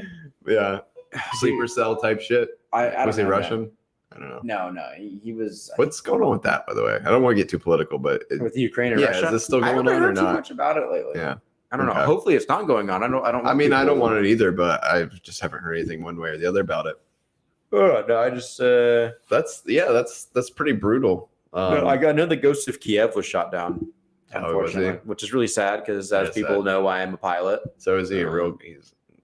Yeah. Sleeper cell type shit. I don't Was he know, Russian? I don't know. No, he was. What's going on with that, by the way? I don't want to get too political, but with Ukraine and yeah, Russia? is this still I going haven't on or heard too not? much about it lately. Yeah. I don't know. Okay. Hopefully, it's not going on. I don't. I mean, I don't want it either, but I just haven't heard anything one way or the other about it. Oh no, I just. That's pretty brutal. No, I know the Ghost of Kiev was shot down, Oh, was he? unfortunately, which is really sad because as That's people sad. know, I am a pilot. So is he a real?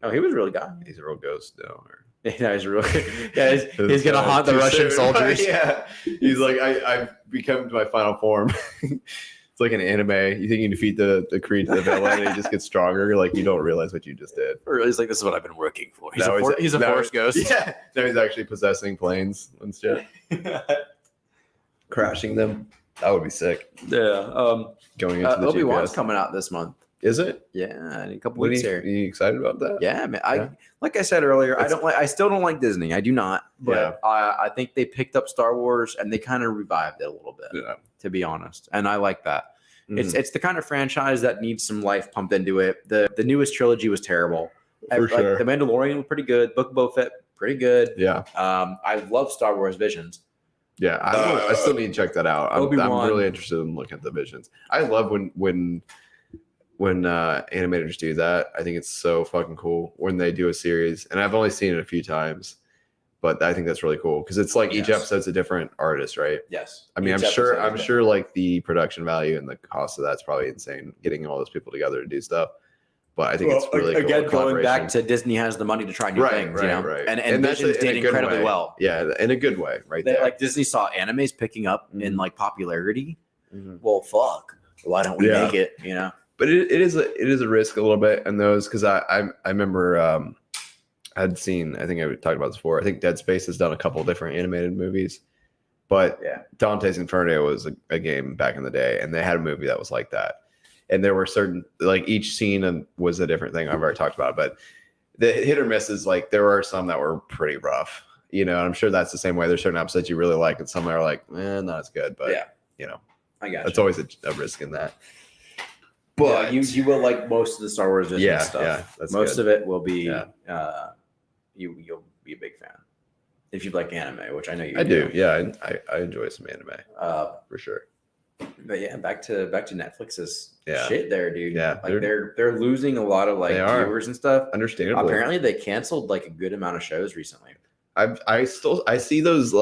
Oh, he was a real guy. He's a real ghost now. Or? Yeah, he's real. Yeah, he's gonna haunt the Too Russian soon. soldiers. Yeah, he's like, I've become my final form. It's like an anime. You think you defeat the Creed, the villain, and he just gets stronger. Like you don't realize what you just did. Or he's like, this is what I've been working for. He's Now a now force ghost. Yeah, now he's actually possessing planes and shit, crashing them. That would be sick. Yeah. Going into the Obi-Wan's GPS. coming out this month. Is it? Yeah, in a couple What weeks are here. you excited about that? Yeah, man. Yeah. Like I said earlier, It's- I still don't like Disney. I do not. But I think they picked up Star Wars and they kind of revived it a little bit, Yeah. to be honest. And I like that. Mhm. It's the kind of franchise that needs some life pumped into it. The newest trilogy was terrible. For Like, sure. The Mandalorian was pretty good. Book of Boba Fett, pretty good. Yeah. I love Star Wars Visions. Yeah, I still need to check that out. I'm Obi-Wan. really interested in looking at the visions. I love when animators do that. I think it's so fucking cool when they do a series, and I've only seen it a few times, but I think that's really cool because it's like each Yes. episode's a different artist, right? Yes. I mean, Each I'm sure episode is like the production value and the cost of that's probably insane. Getting all those people together to do stuff, but I think it's really cool. Again, going back collaboration. to Disney has the money to try new things, you know, and that's Visions in a did good incredibly way. well. Yeah, in a good way, right They, there. like Disney saw animes picking up in like popularity. Well, fuck. Why don't we make it? You know. But it is a risk a little bit in those because I remember I'd seen, I think I talked about this before. I think Dead Space has done a couple different animated movies, but Dante's Inferno was a game back in the day, and they had a movie that was like that. And there were certain, like each scene was a different thing. I've already talked about it, but the hit or misses, like there are some that were pretty rough, you know, and I'm sure that's the same way. There's certain episodes you really like and some that are like, not as good, but you know, I got it's always a risk in that. But you will like most of the Star Wars Disney stuff. Yeah, that's most good. of it will be you'll be a big fan if you like anime, which I know you do. Yeah, I enjoy some anime for sure. But yeah, back to Netflix's Yeah. shit there, dude. Yeah, like they're losing a lot of like viewers and stuff. Understandably. Apparently, they canceled like a good amount of shows recently. I see those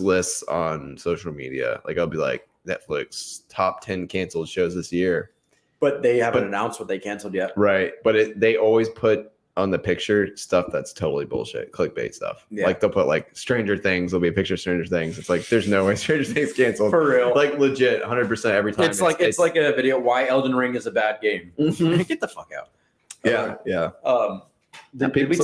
lists on social media. Like I'll be like Netflix top 10 canceled shows this year, but they haven't announced what they canceled yet. Right, but they always put on the picture stuff that's totally bullshit, clickbait stuff. Yeah. Like they'll put like Stranger Things. There'll be a picture of Stranger Things. It's like there's no way Stranger Things canceled For real. Like legit, 100% every time. It's like a video why Elden Ring is a bad game. Get the fuck out. Yeah. Did we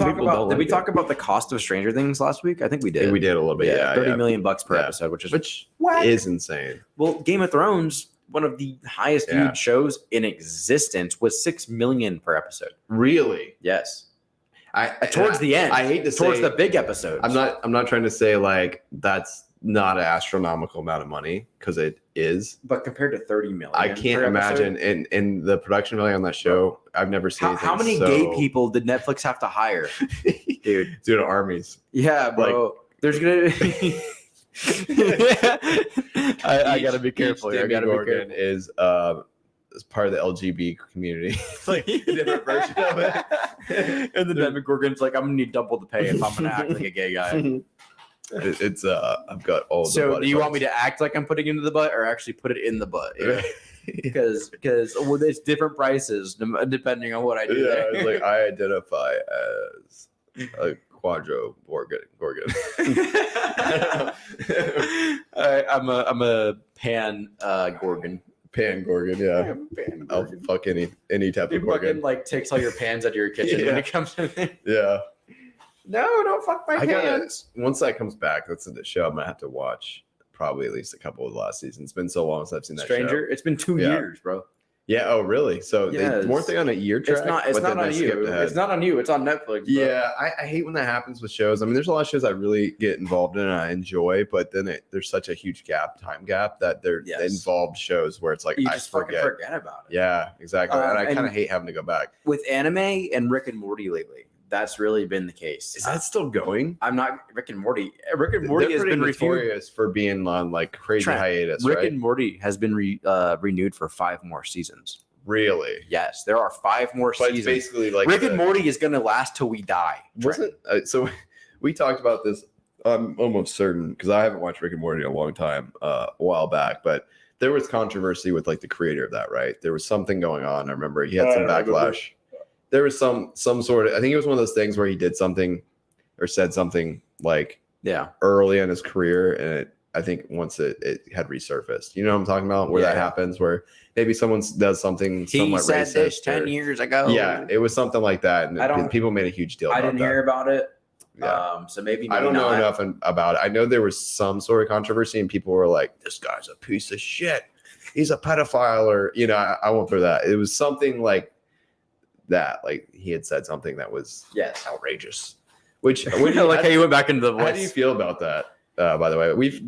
talk about the cost of Stranger Things last week? I think we did. We did a little bit. Yeah, $30 million per episode, which is insane. Well, Game of Thrones, one of the highest viewed shows in existence, was $6 million per episode. Really? Yes. Towards the end. I hate to say towards the big episodes. I'm not trying to say like that's not an astronomical amount of money because it is. But compared to 30 million, I can't imagine in the production value on that show. I've never seen how many gay people did Netflix have to hire, dude? Due to armies. Yeah, bro. Like, there's gonna. I gotta be careful. I gotta be careful. Is part of the LGBT community, like a different version of it. And the Demogorgon's like, I'm gonna need double the pay if I'm gonna act like a gay guy. It's I've got all. So do you want me to act like I'm putting it into the butt or actually put it in the butt? Because it's different prices depending on what I do. Yeah, it's like I identify as a quadro-gorgon. I'm a pan gorgon. Pan gorgon, yeah. I'll fuck any type of gorgon. Fucking like takes all your pans out of your kitchen when it comes to me. Yeah. No, don't fuck my pans. Once that comes back, that's the show I'm gonna have to watch. Probably at least a couple of the last season. It's been so long since I've seen that Stranger. show. It's been 2 years, bro. Yeah. Oh, really? So weren't they on a year track? It's not on you. It's not on you. It's on Netflix. Bro. Yeah, I hate when that happens with shows. I mean, there's a lot of shows I really get involved in and I enjoy, but then there's such a huge time gap that they're involved shows where it's like you just fucking forget about it. Yeah, exactly. And I kind of hate having to go back. With anime and Rick and Morty lately, that's really been the case. Is that still going? I'm not Rick and Morty. Rick and Morty has been notorious for being on like crazy hiatus. Rick and Morty has been renewed for 5 more seasons. Really? Yes, there are 5 more seasons. Basically, like Rick and Morty is going to last till we die. Wasn't so? We talked about this. I'm almost certain because I haven't watched Rick and Morty in a long time, a while back, but there was controversy with like the creator of that. Right? There was something going on. I remember he had some backlash. There was some sort of, I think it was one of those things where he did something or said something like early in his career, and I think once it had resurfaced. You know what I'm talking about? Where that happens, where maybe someone does something somewhat racist. He said this 10 years ago. Yeah, it was something like that, and people made a huge deal about it. I didn't hear about it. Yeah. So maybe I don't know enough about it. I know there was some sort of controversy, and people were like, "This guy's a piece of shit. He's a pedophile," or I won't throw that. It was something like that, like he had said something that was outrageous. Which like how you went back into the voice. How do you feel about that? By the way, we've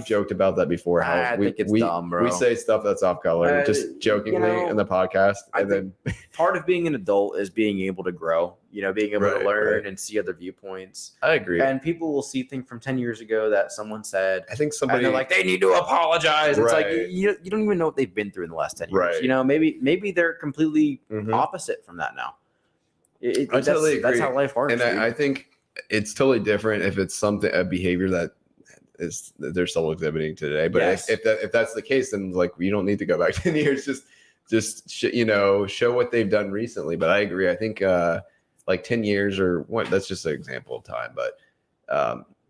joked about that before. How I think it's dumb, bro. We say stuff that's off color, just jokingly in the podcast. And then part of being an adult is being able to grow. Being able to learn and see other viewpoints. I agree. And people will see things from 10 years ago that someone said. I think somebody, and they're like, they need to apologize. It's like you don't even know what they've been through in the last 10 years. Maybe they're completely opposite from that now. I totally agree. That's how life works. And I think it's totally different if it's a behavior that they're still exhibiting today. But if that's the case, then like you don't need to go back 10 years. Just just show what they've done recently. But I agree. I think like 10 years or what, that's just an example of time, but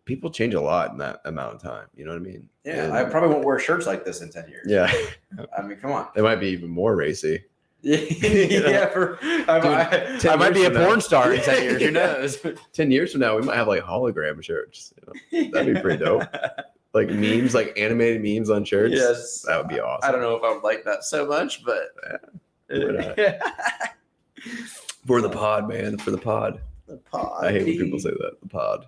people change a lot in that amount of time. You know what I mean? Yeah, And, I probably won't wear shirts like this in 10 years. yeah. I mean, come on. They might be even more racy. Yeah, I might be a porn star in 10 years. Who knows? 10 years from now, we might have like hologram shirts. That'd be pretty dope. Like memes, like animated memes on shirts. Yes. That would be awesome. I don't know if I would like that so much, but For the pod, man. For the pod. The pod. I hate when people say that. The pod.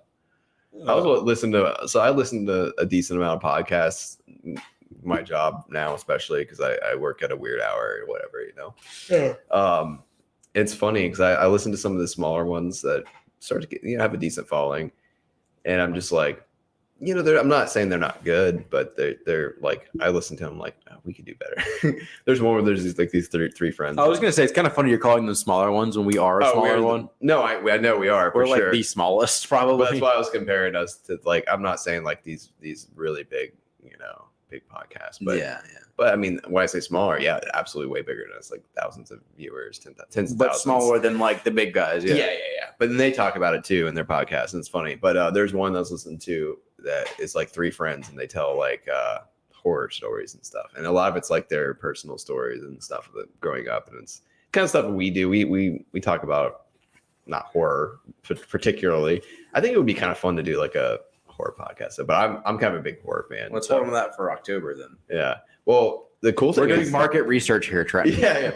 I listen to a decent amount of podcasts. My job now, especially because I work at a weird hour or whatever, Yeah. It's funny because I listen to some of the smaller ones that start to get, have a decent following, and I'm just like, I'm not saying they're not good, but they're like, I listen to them like, oh, we could do better. There's one where there's these three friends. I was gonna say it's kind of funny you're calling them smaller ones when we are a smaller one. No, I know we are. We're for like sure. the smallest, probably. But that's why I was comparing us to, like, I'm not saying like these really big, big podcasts, but yeah. But I mean, when I say smaller, yeah, absolutely way bigger than us, like thousands of viewers, tens of but thousands. smaller than like the big guys. Yeah. But then they talk about it too in their podcast, and it's funny. But there's one that's listened to that is like three friends, and they tell like horror stories and stuff, and a lot of it's like their personal stories and stuff of growing up, and it's kind of stuff we do. We talk about not horror particularly. I think it would be kind of fun to do like a horror podcast, but I'm kind of a big horror fan. Let's hold on to that for October then. Yeah. Well, the cool thing we're doing is market research here, Trent. Yeah.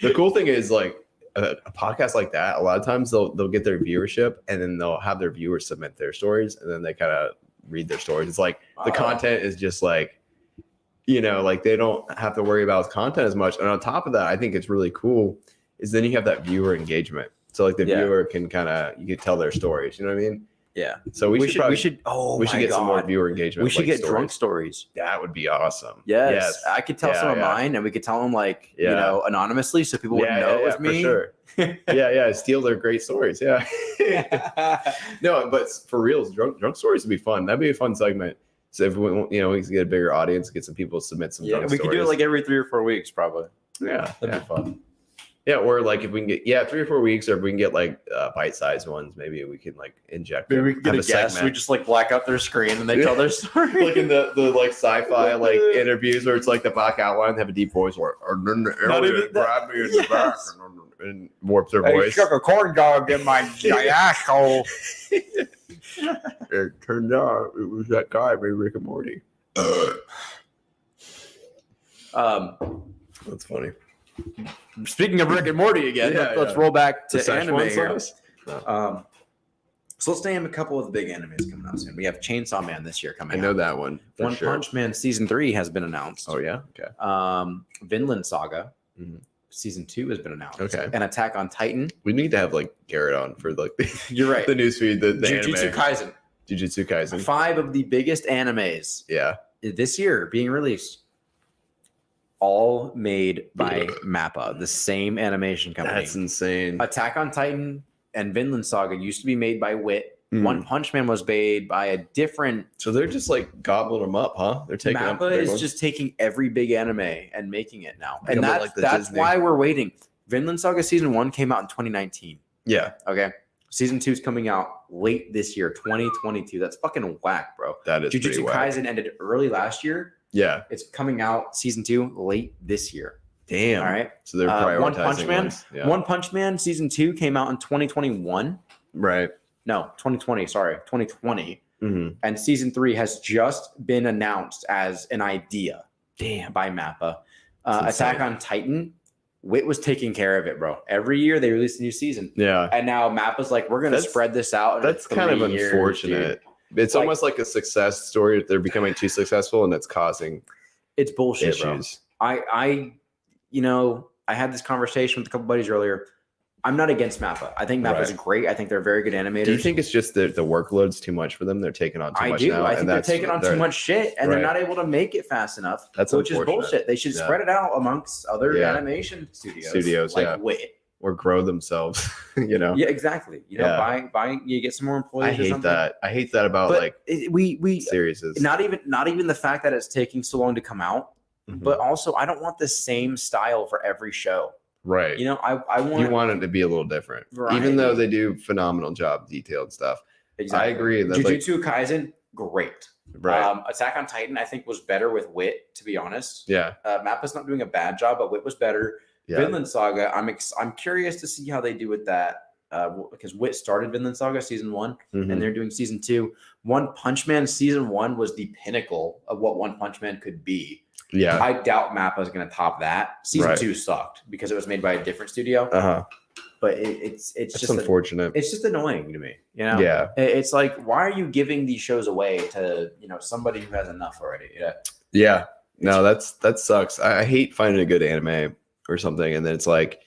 The cool thing is like a podcast like that. A lot of times they'll get their viewership, and then they'll have their viewers submit their stories, and then they kind of read their stories. It's like the content is just like, like they don't have to worry about content as much. And on top of that, I think it's really cool is then you have that viewer engagement. So like the viewer can you can tell their stories. You know what I mean? Yeah. So we should get some more viewer engagement. We should get drunk stories. That would be awesome. Yes. I could tell some of mine, and we could tell them like, anonymously, so people wouldn't know it was me. For sure. Yeah. Steal their great stories. Yeah. No, but for reals, drunk stories would be fun. That'd be a fun segment. So if we can get a bigger audience, get some people to submit some drunk stories. We could do it like every 3 or 4 weeks, probably. Yeah. That'd be fun. Yeah, or like if we can get 3 or 4 weeks, or if we can get like bite-sized ones, maybe we can like inject. Maybe we can get a guest. We just like black out their screen and they tell their story. Like in the like sci-fi like interviews where it's like the black outline, have a deep voice, or then the alien grab me in the back and warp their voice. I stuck a corn dog in my asshole. It turned out it was that guy, maybe Rick and Morty. That's funny. Speaking of Rick and Morty again, let's roll back to anime here. No. So let's name a couple of the big animes coming out soon. We have Chainsaw Man this year coming out. I know that one. One Punch Man Season 3 has been announced. Oh, yeah? Okay. Vinland Saga Season 2 has been announced. Okay. And Attack on Titan. We need to have like Garrett on for like You're right. the newsfeed, the Jujutsu anime. Kaisen. Jujutsu Kaisen. 5 of the biggest animes this year being released. All made by Mappa, the same animation company. That's insane. Attack on Titan and Vinland Saga used to be made by Wit. One Punch Man was made by a different. So they're just like gobbling them up, huh? They're taking Mappa is just taking every big anime and making it now, and that's why we're waiting. Vinland Saga Season 1 came out in 2019. Yeah. Okay. Season 2 is coming out late this year, 2022. That's fucking whack, bro. That is Jujutsu Kaisen ended early last year. Yeah. It's coming out Season 2 late this year. Damn. All right. So they're prioritizing One Punch Man. ones. Yeah. One Punch Man Season 2 came out in 2021. Right. No, 2020. Sorry, 2020. Mm-hmm. And Season 3 has just been announced as an idea. Damn. By Mappa. Attack on Titan. Wit was taking care of it, bro. Every year they release a new season. Yeah. And now Mappa's like, we're going to spread this out. That's kind of unfortunate. It's like, almost like a success story. They're becoming too successful, and that's causing it's bullshit, issues. Bro. I had this conversation with a couple buddies earlier. I'm not against Mappa. I think Mappa is great. I think they're very good animators. Do you think it's just the workload's too much for them? They're taking on too much now? I think they're taking on too much shit, and they're not able to make it fast enough, which is bullshit. They should spread it out amongst other animation studios like Wit. Or grow themselves, Yeah, exactly. Buy. You get some more employees. I hate that about we series. Not even the fact that it's taking so long to come out. but also I don't want the same style for every show. Right. You know, I want it to be a little different, variety. even though they do phenomenal job, detailed stuff. Exactly. I agree. That Jujutsu Kaisen, great. Right. Attack on Titan, I think, was better with Wit, to be honest. Yeah. Mappa's not doing a bad job, but Wit was better. Yeah. Vinland Saga, I'm curious to see how they do with that. Because Wit started Vinland Saga season 1, and they're doing season 2. One Punch Man season 1 was the pinnacle of what One Punch Man could be. Yeah. I doubt Mappa is going to top that. Season 2 sucked because it was made by a different studio. But it's just unfortunate. It's just annoying to me. You know. Yeah. It's like, why are you giving these shows away to somebody who has enough already? Yeah. Yeah. No, that sucks. I hate finding a good anime or something, and then it's like,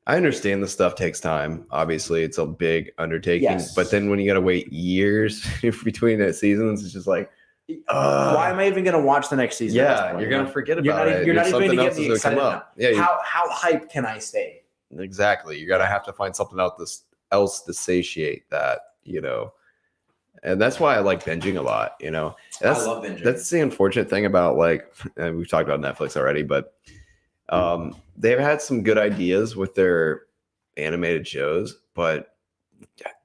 I understand the stuff takes time. Obviously, it's a big undertaking. Yes. But then when you got to wait years between the seasons, it's just like, why am I even going to watch the next season? Yeah, you're going to forget about it. You're not even going to get me else is gonna excited. come up. Yeah, how hyped can I stay? exactly. You're going to have to find something else to satiate that, And that's why I like binging a lot, I love binging. That's the unfortunate thing about, and we've talked about Netflix already, but they've had some good ideas with their animated shows, but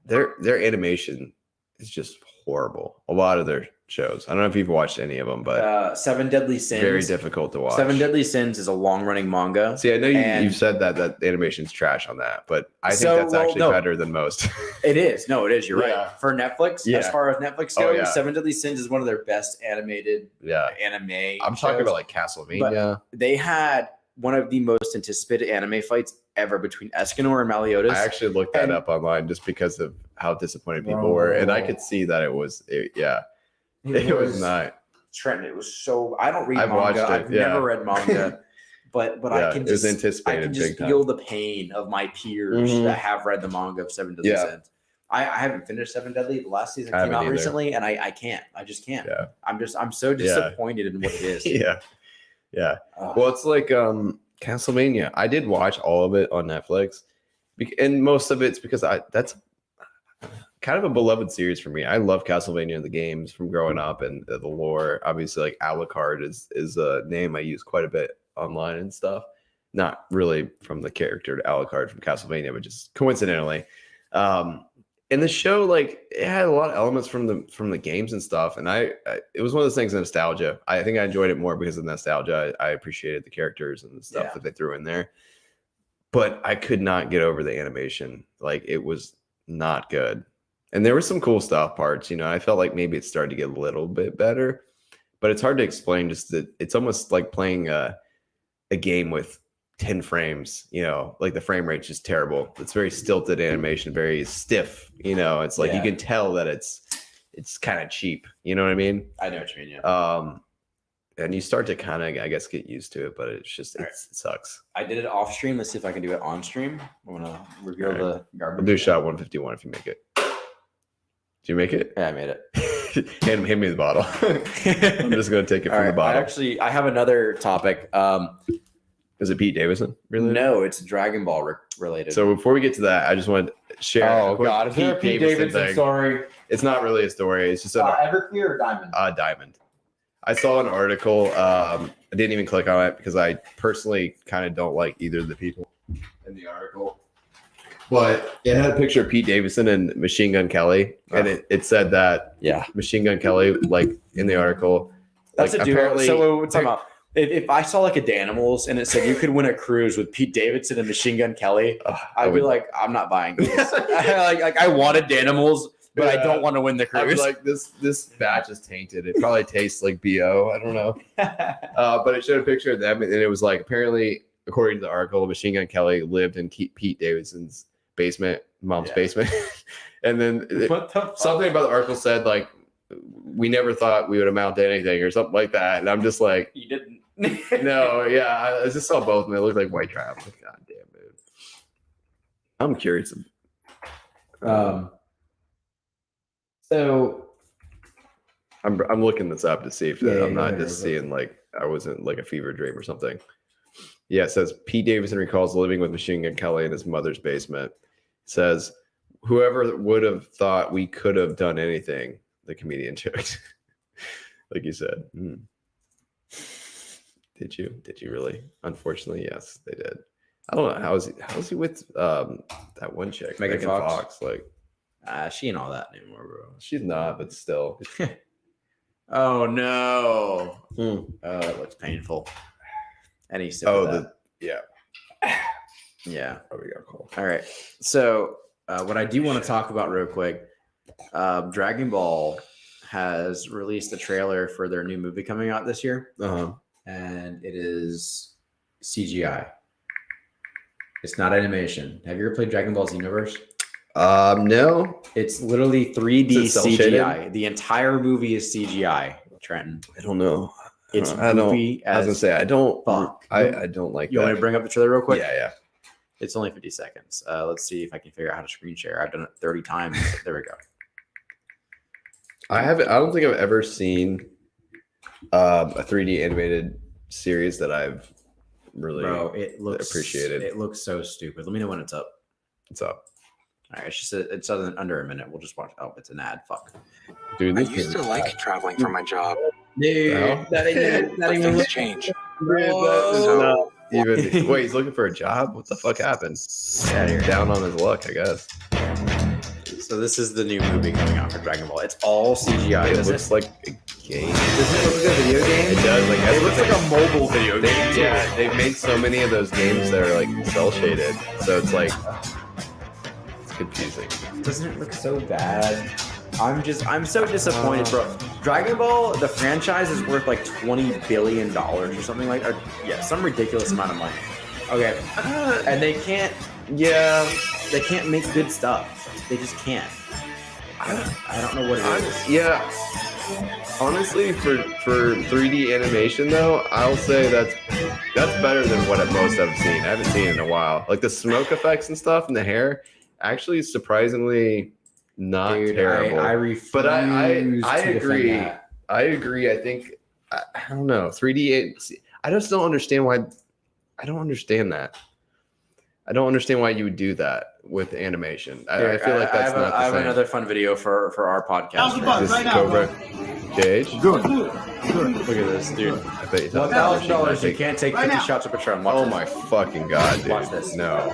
their animation is just horrible. A lot of their shows. I don't know if you've watched any of them, but Seven Deadly Sins. Very difficult to watch. Seven Deadly Sins is a long-running manga. See, I know you've said that animation's trash on that, but I think that's actually better than most. It is. No, it is. You're Yeah. right. For Netflix, as far as Netflix Oh, goes, yeah. Seven Deadly Sins is one of their best animated anime. I'm talking about Castlevania. But they had one of the most anticipated anime fights ever between Escanor and Meliodas. I actually looked that up online just because of how disappointed people were, and I could see that it was not. Trent, it was so. I don't read I've manga. watched it, I've never read manga, but I can it was just anticipated I can just big time. feel the pain of my peers that have read the manga of Seven Deadly Sins. I haven't finished Seven Deadly. The last season came out recently, and I can't. I just can't. Yeah. I'm so disappointed in what it is. Yeah. Well, it's like Castlevania. I did watch all of it on Netflix, and most of it's because that's kind of a beloved series for me. I love Castlevania, the games from growing up, and the lore. Obviously, like Alucard is a name I use quite a bit online and stuff. Not really from the character to Alucard from Castlevania, but just coincidentally. And the show, it had a lot of elements from the games and stuff, and it was one of those things of nostalgia. I think I enjoyed it more because of nostalgia. I appreciated the characters and the stuff that they threw in there, but I could not get over the animation. It was not good, and there was some cool stuff parts. I felt like maybe it started to get a little bit better, but it's hard to explain. Just that it's almost like playing a game with 10 frames, the frame rate's just terrible. It's very stilted animation, very stiff, it's like you can tell that it's kind of cheap, you know what I mean? I know what you mean, yeah. And you start to kind of, I guess, get used to it, but it's just, it sucks. I did it off stream. Let's see if I can do it on stream. I'm going to reveal the garbage. We'll do shot 151 if you make it. Did you make it? Yeah, I made it. Hand me the bottle. I'm just going to take it from the bottle. I have another topic. Is it Pete Davidson? Really? No, it's Dragon Ball related. So before we get to that, I just wanted to share. Oh God, is there a Pete Davidson story? It's not really a story. It's just an Everclear or Diamond? Diamond. I saw an article. I didn't even click on it because I personally kind of don't like either of the people in the article. But it had a picture of Pete Davidson and Machine Gun Kelly, and it said that Machine Gun Kelly, in the article, that's a duo. apparently. So what's about? If I saw a Danimals and it said you could win a cruise with Pete Davidson and Machine Gun Kelly, I'd be like, I'm not buying this. I wanted Danimals, but I don't want to win the cruise. I was like, this batch is tainted. It probably tastes like BO. I don't know. But it showed a picture of them, and it was apparently, according to the article, Machine Gun Kelly lived in Pete Davidson's basement, mom's basement. And then something about the article said, we never thought we would amount to anything or something like that. And I'm just like, you didn't. No, I just saw both and they looked like white trash. God damn, dude. I'm curious. So I'm looking this up to see if I'm not just seeing I wasn't a fever dream or something. Yeah, it says Pete Davidson recalls living with Machine Gun Kelly in his mother's basement. It says, whoever would have thought we could have done anything, the comedian joked. Like you said. Did you? Did you really? Unfortunately, yes, they did. I don't know. How's he with that one chick, Megan Fox? Like, She ain't all that anymore, bro. she's not, but still. Oh no. Hmm. Oh, it looks painful. Any sip Oh, of that. yeah. Yeah. Oh, we got a call. All right. So what I do want to talk about real quick, Dragon Ball has released a trailer for their new movie coming out this year, and it is CGI. It's not animation. Have you ever played Dragon Ball Xenoverse? No. It's literally 3D Is it cel-shaded? CGI. The entire movie is CGI, Trenton. I don't know. It's I don't. goofy I was gonna as say I don't. fuck. I don't like You that. want me to bring up the trailer real quick? Yeah. It's only 50 seconds. Let's see if I can figure out how to screen share. I've done it 30 times. There we go. I don't think I've ever seen a 3D animated series that I've really appreciated. It looks so stupid. Let me know when it's up. It's up. All right, it's under a minute. We'll just watch. Oh, it's an ad. Fuck. Dude, I this used to like traveling for my job. Dude, that ain't But even things change. so even wait, he's looking for a job? What the fuck happened? Yeah, here. Down on his luck, I guess. So this is the new movie coming out for Dragon Ball. It's all CGI. It looks like a game. Doesn't it look like a video game? It does. Like It looks like a mobile video game. Yeah, they've made so many of those games that are like cell shaded, so it's like it's confusing. Doesn't it look so bad? I'm so disappointed, bro. Dragon Ball, the franchise is worth like $20 billion or something like that. Yeah, some ridiculous amount of money. Okay. And they can't make good stuff. They just can't. I don't know what it is. Yeah. Honestly, for 3D animation though, I'll say that's better than what most I've seen. I haven't seen it in a while. Like the smoke effects and stuff and the hair, actually surprisingly not terrible. I refuse but I to agree. defend that. I agree. I think I don't know. 3D. I just don't understand why. I don't understand that. I don't understand why you would do that with animation. I feel like that's not the I have same. another fun video for our podcast. This is Cobra Cage. Good. Look at this, dude. I bet you $1,000. You can't take 50 shots of Patron. Watch Oh this. my fucking god, dude! Watch this. No,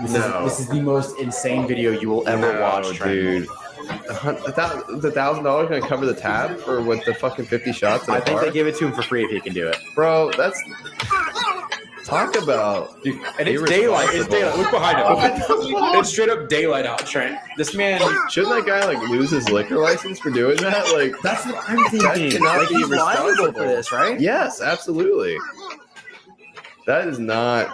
This is the most insane video you will ever watch, Trent. dude. The $1,000 gonna cover the tab for what the fucking 50 shots? I think they give it to him for free if he can do it. Bro, that's talk about. Dude, and it's daylight. It's daylight. Look behind him. It's straight up daylight out, Trent. This man. Shouldn't that guy like lose his liquor license for doing that? Like That's what I'm thinking. cannot Like, be he's liable responsible. for this, right? yes, absolutely. That is not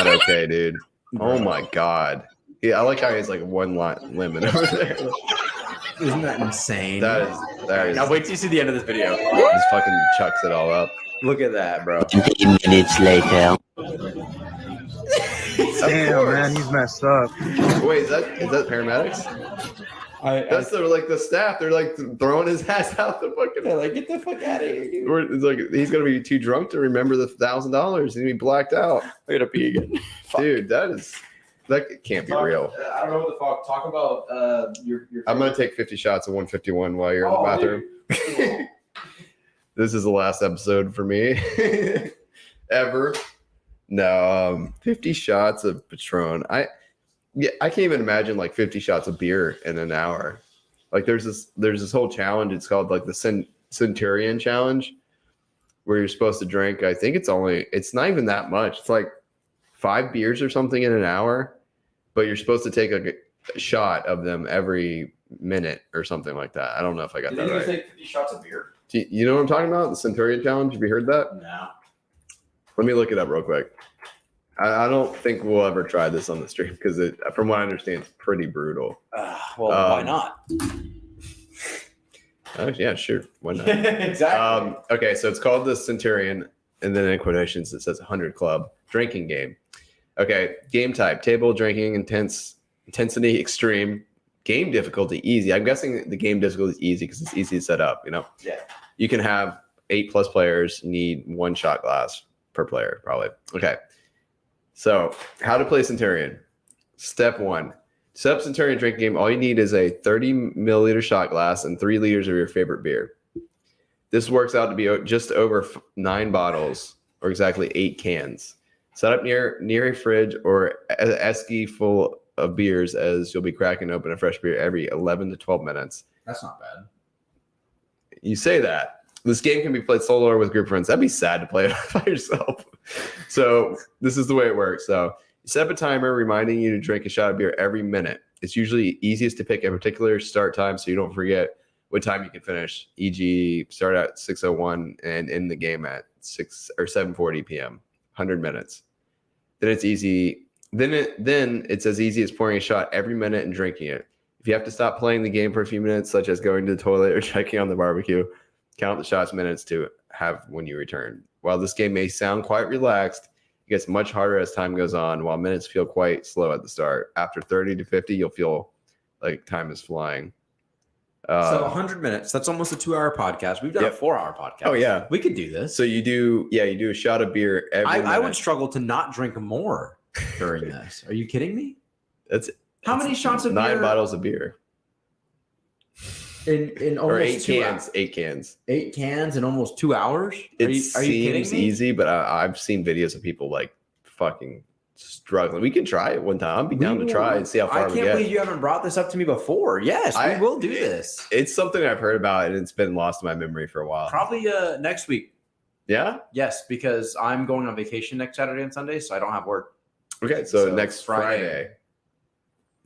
okay, dude. Oh my god. Yeah, I like how he's like one limit over there. Isn't that insane? That is. Now wait till you see the end of this video. Just fucking chucks it all up. Look at that, bro. 20 minutes later. Damn, man, he's messed up. Wait, is that paramedics? That's the staff. They're like throwing his ass out the fucking. They're like, get the fuck out of here, dude. It's like he's gonna be too drunk to remember the $1,000. He's gonna be blacked out. I gotta pee again. Dude, that can't be real. I don't know what the fuck. Talk about your I'm gonna take 50 shots of 151 while you're in the bathroom. This is the last episode for me ever. No, 50 shots of Patron. I can't even imagine like 50 shots of beer in an hour. Like there's this whole challenge. It's called like the Centurion challenge, where you're supposed to drink. I think it's not even that much. It's like 5 beers or something in an hour, but you're supposed to take a shot of them every minute or something like that. I don't know if I got that right. Take 50 shots of beer? You know what I'm talking about? The Centurion challenge. Have you heard that? No. Let me look it up real quick. I don't think we'll ever try this on the stream because from what I understand, it's pretty brutal. Why not? Yeah, sure. Why not? Exactly. Okay, so it's called the Centurion, and then in quotations it says 100 Club drinking game. Okay, game type: table drinking, intensity extreme, game difficulty easy. I'm guessing the game difficulty is easy because it's easy to set up. Yeah. You can have 8+ players. Need 1 shot glass per player, probably. Okay. So, how to play Centurion? Step 1. To set up Centurion drinking game, all you need is a 30 milliliter shot glass and 3 liters of your favorite beer. This works out to be just over 9 bottles, or exactly 8 cans. Set up near a fridge or an esky full of beers, as you'll be cracking open a fresh beer every 11 to 12 minutes. That's not bad. You say that. This game can be played solo or with group friends. That'd be sad to play it by yourself. So this is the way it works. So you set up a timer reminding you to drink a shot of beer every minute. It's usually easiest to pick a particular start time so you don't forget what time you can finish. E.g., start at 6:01 and end the game at 6 or 7:40 p.m. 100 minutes. Then it's easy. Then it's as easy as pouring a shot every minute and drinking it. If you have to stop playing the game for a few minutes, such as going to the toilet or checking on the barbecue, count the shots minutes to have when you return. While this game may sound quite relaxed, it gets much harder as time goes on, while minutes feel quite slow at the start. After 30 to 50, you'll feel like time is flying. So 100 minutes. That's almost a 2-hour podcast. We've done a 4-hour podcast. Oh, yeah. We could do this. So you do a shot of beer every minute. I would struggle to not drink more during this. Are you kidding me? How many shots of 9 beer? bottles of beer. In almost Or 8 2 cans. hours. 8 cans. 8 cans in almost 2 hours? It are you kidding seems me? easy, but I've seen videos of people like fucking struggling. We can try it one time. I'd be down to try and see how far I we can't get. believe you haven't brought this up to me before. Yes, we will do this. It's something I've heard about, and it's been lost in my memory for a while. Probably next week. Yeah? Yes, because I'm going on vacation next Saturday and Sunday, so I don't have work. Okay, so next Friday.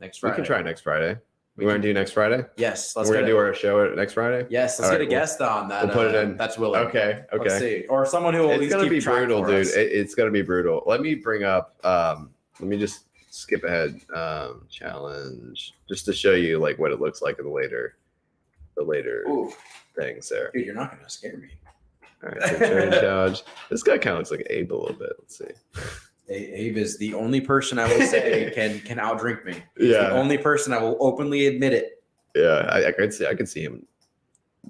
Next Friday. We can try next Friday. We want to do next Friday? Yes. We're going to do our show next Friday? Yes, let's All get right, a guest on that. We'll put it in. That's willing. Okay. Let's see. Or someone who will at It's least going to keep be track brutal, for dude. us. It's going to be brutal. Let me bring up, let me just skip ahead. Challenge, just to show you like what it looks like in the later Ooh. things there. Dude, you're not going to scare me. All right, Centurion challenge. This guy kind of looks like Abe a little bit. Let's see. Abe is the only person I will say can outdrink me. He's Yeah. the only person I will openly admit it. Yeah, I could see him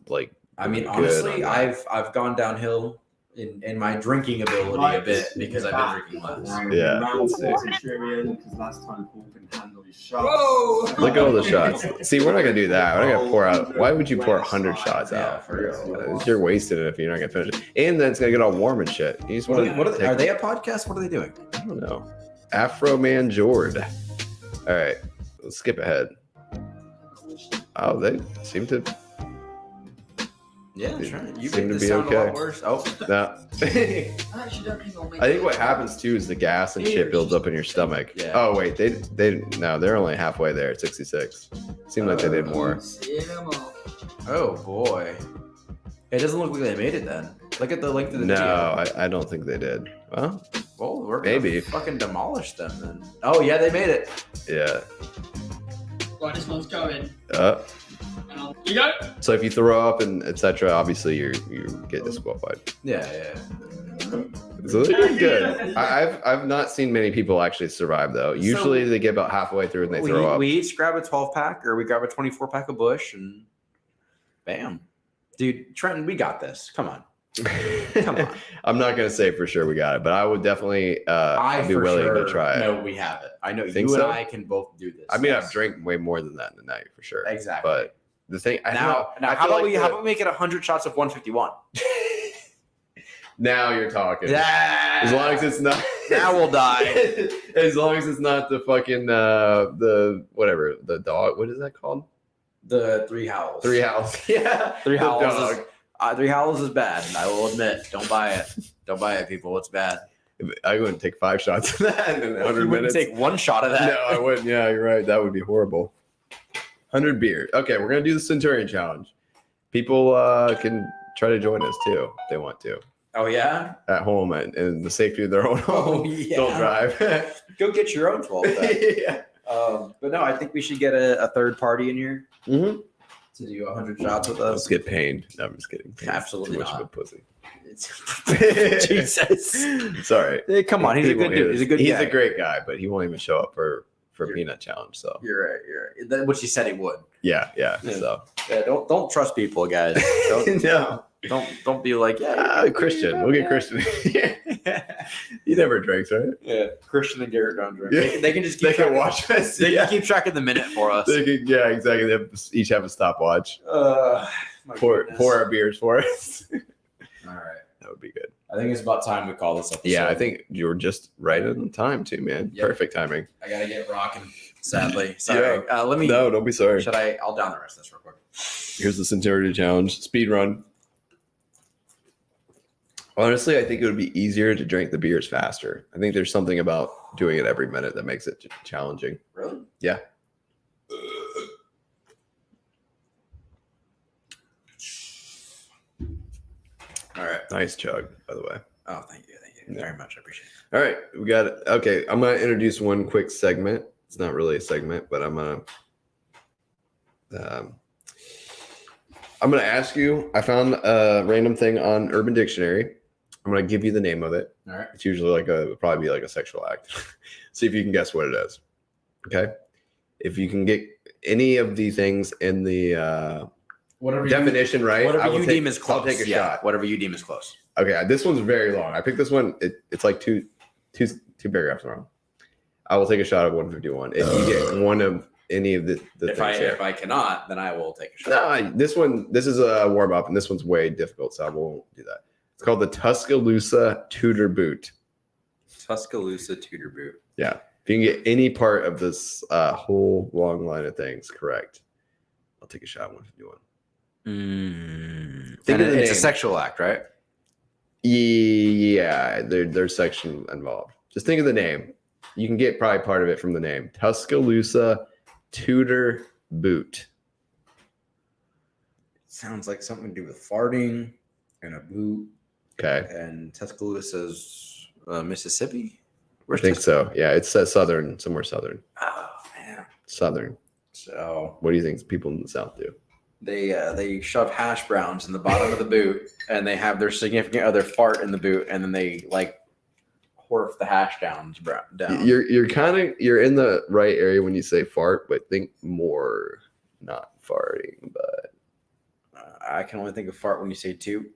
like. I mean, really good honestly, on that. I've gone downhill in my drinking ability a bit because I've been drinking less. Yeah, let's see. Centurion, because last time Paul can handle his shots. Look at all the shots. See, we're not gonna do that. We're not gonna pour out. Why would you pour 100 shots Yeah, out? for real. You're wasting it if you're not gonna finish it, and then it's gonna get all warm and shit. You just want to. Are they a podcast? What are they doing? I don't know. Afro Man Jord. All right, let's skip ahead. Oh, they seem to. Yeah, They sure. You seem make to this be sound a lot okay. worse. Oh, No. I think what happens too is the gas and shit builds up in your stomach. Yeah. Oh wait, they're only halfway there at 66. Seemed like they did more. oh boy. It doesn't look like they made it then. Look at the length of the No, video. I don't think they did. Well, Well, we're gonna maybe. fucking demolish them then. Oh yeah, they made it. yeah. Right, this one's going. You go. So if you throw up and etc., obviously you get disqualified. Yeah. So they're doing good. I've not seen many people actually survive though. Usually they get about halfway through and they throw up. We each grab a 12-pack or we grab a 24-pack of Busch and bam. Dude, Trenton, we got this. Come on. Come on. I'm not gonna say for sure we got it, but I would definitely be willing to try it. No, we have it. I know you Think and so? I can both do this. I mean, I've drank way more than that in a night for sure. Exactly. But the thing Now, how about we make it 100 shots of 151? Now you're talking. Yeah. As long as it's not. Now we'll die. As long as it's not the fucking the whatever the dog. What is that called? The 3 howls. 3 howls. Yeah. 3 The howls. dog. 3 howls is bad. I will admit. Don't buy it. Don't buy it, people. It's bad. I wouldn't take 5 shots of that in 100 You wouldn't minutes. take 1 shot of that. No, I wouldn't. Yeah, you're right. That would be horrible. 100 beers. Okay, we're gonna do the Centurion challenge. People can try to join us too if they want to. Oh yeah. At home and in the safety of their own home. Oh yeah. Don't drive. Go get your own 12 pack. Yeah. But no, I think we should get a third party in here Mm-hmm. to do 100 shots with Let's us. get pained. No, I'm just kidding. He's Absolutely too much not. of a pussy. Jesus. Sorry. Hey, come on, he's a good dude. He's a good guy. He's a great guy, but he won't even show up for peanut challenge. So You're right. You're right. That- Which he said he would. yeah. Yeah. So Yeah, don't trust people, guys. no. Don't be like, yeah. Christian. We'll get Christian. He never drinks, right? Yeah, Christian and Garrett don't drink. Yeah. They can just keep They can track- watch us. They Yeah. can keep track of the minute for us. They can, yeah, exactly. They each have a stopwatch. pour our beers for us. All right. That would be good. I think it's about time we call this episode. Yeah, I think you were just right on time too, man. Yep. Perfect timing. I gotta get rocking. Sadly, sorry. Let me. No, don't be sorry. I'll down the rest of this real quick. Here's the Centurion challenge. Speed run. Honestly, I think it would be easier to drink the beers faster. I think there's something about doing it every minute that makes it challenging. Really? Yeah. All right. Nice chug, by the way. Oh, thank you very much. I appreciate it. All right, we got it. Okay, I'm gonna introduce one quick segment. It's not really a segment, but I'm gonna ask you. I found a random thing on Urban Dictionary. I'm gonna give you the name of it. All right. It's usually probably be like a sexual act. See if you can guess what it is. Okay. If you can get any of the things in the definition right, whatever you deem is close. I'll take a shot. Whatever you deem is close. Okay, this one's very long. I picked this one. It's like two paragraphs long. I will take a shot of 151 if you get one of any of the things here. If I cannot, then I will take a shot. No, this is a warm up, and this one's way difficult, so I won't do that. It's called the Tuscaloosa Tudor Boot. Tuscaloosa Tudor Boot. Yeah, if you can get any part of this whole long line of things correct, I'll take a shot at 151. It's a sexual act, right? Yeah, there's section involved. Just think of the name. You can get probably part of it from the name. Tuscaloosa Tudor Boot. Sounds like something to do with farting and a boot. Okay. And Tuscaloosa's Mississippi? I think so. Yeah, it says southern, somewhere southern. Oh, man. Southern. So what do you think people in the South do? They shove hash browns in the bottom of the boot, and they have their significant other fart in the boot, and then they horf the hash down. You're in the right area when you say fart, but think more not farting. But I can only think of fart when you say toot.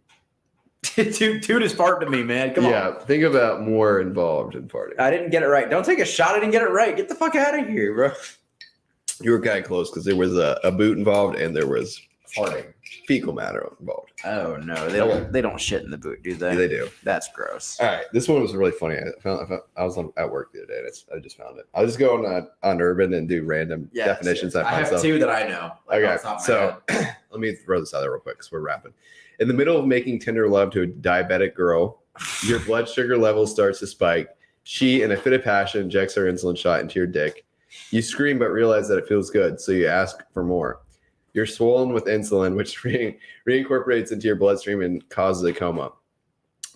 Toot is fart to me, man. Come on. Yeah, think about more involved in farting. I didn't get it right. Don't take a shot. I didn't get it right. Get the fuck out of here, bro. You were kind of close because there was a boot involved and there was farting, fecal matter involved. Oh no, they don't shit in the boot, do they? Yeah, they do. That's gross. All right, this one was really funny. I was at work the other day. And I just found it. I'll just go on Urban and do random definitions. I have two that I know. Okay, so let me throw this out there real quick because we're wrapping. In the middle of making tender love to a diabetic girl, your blood sugar level starts to spike. She, in a fit of passion, injects her insulin shot into your dick. You scream but realize that it feels good, so you ask for more. You're swollen with insulin, which reincorporates into your bloodstream and causes a coma.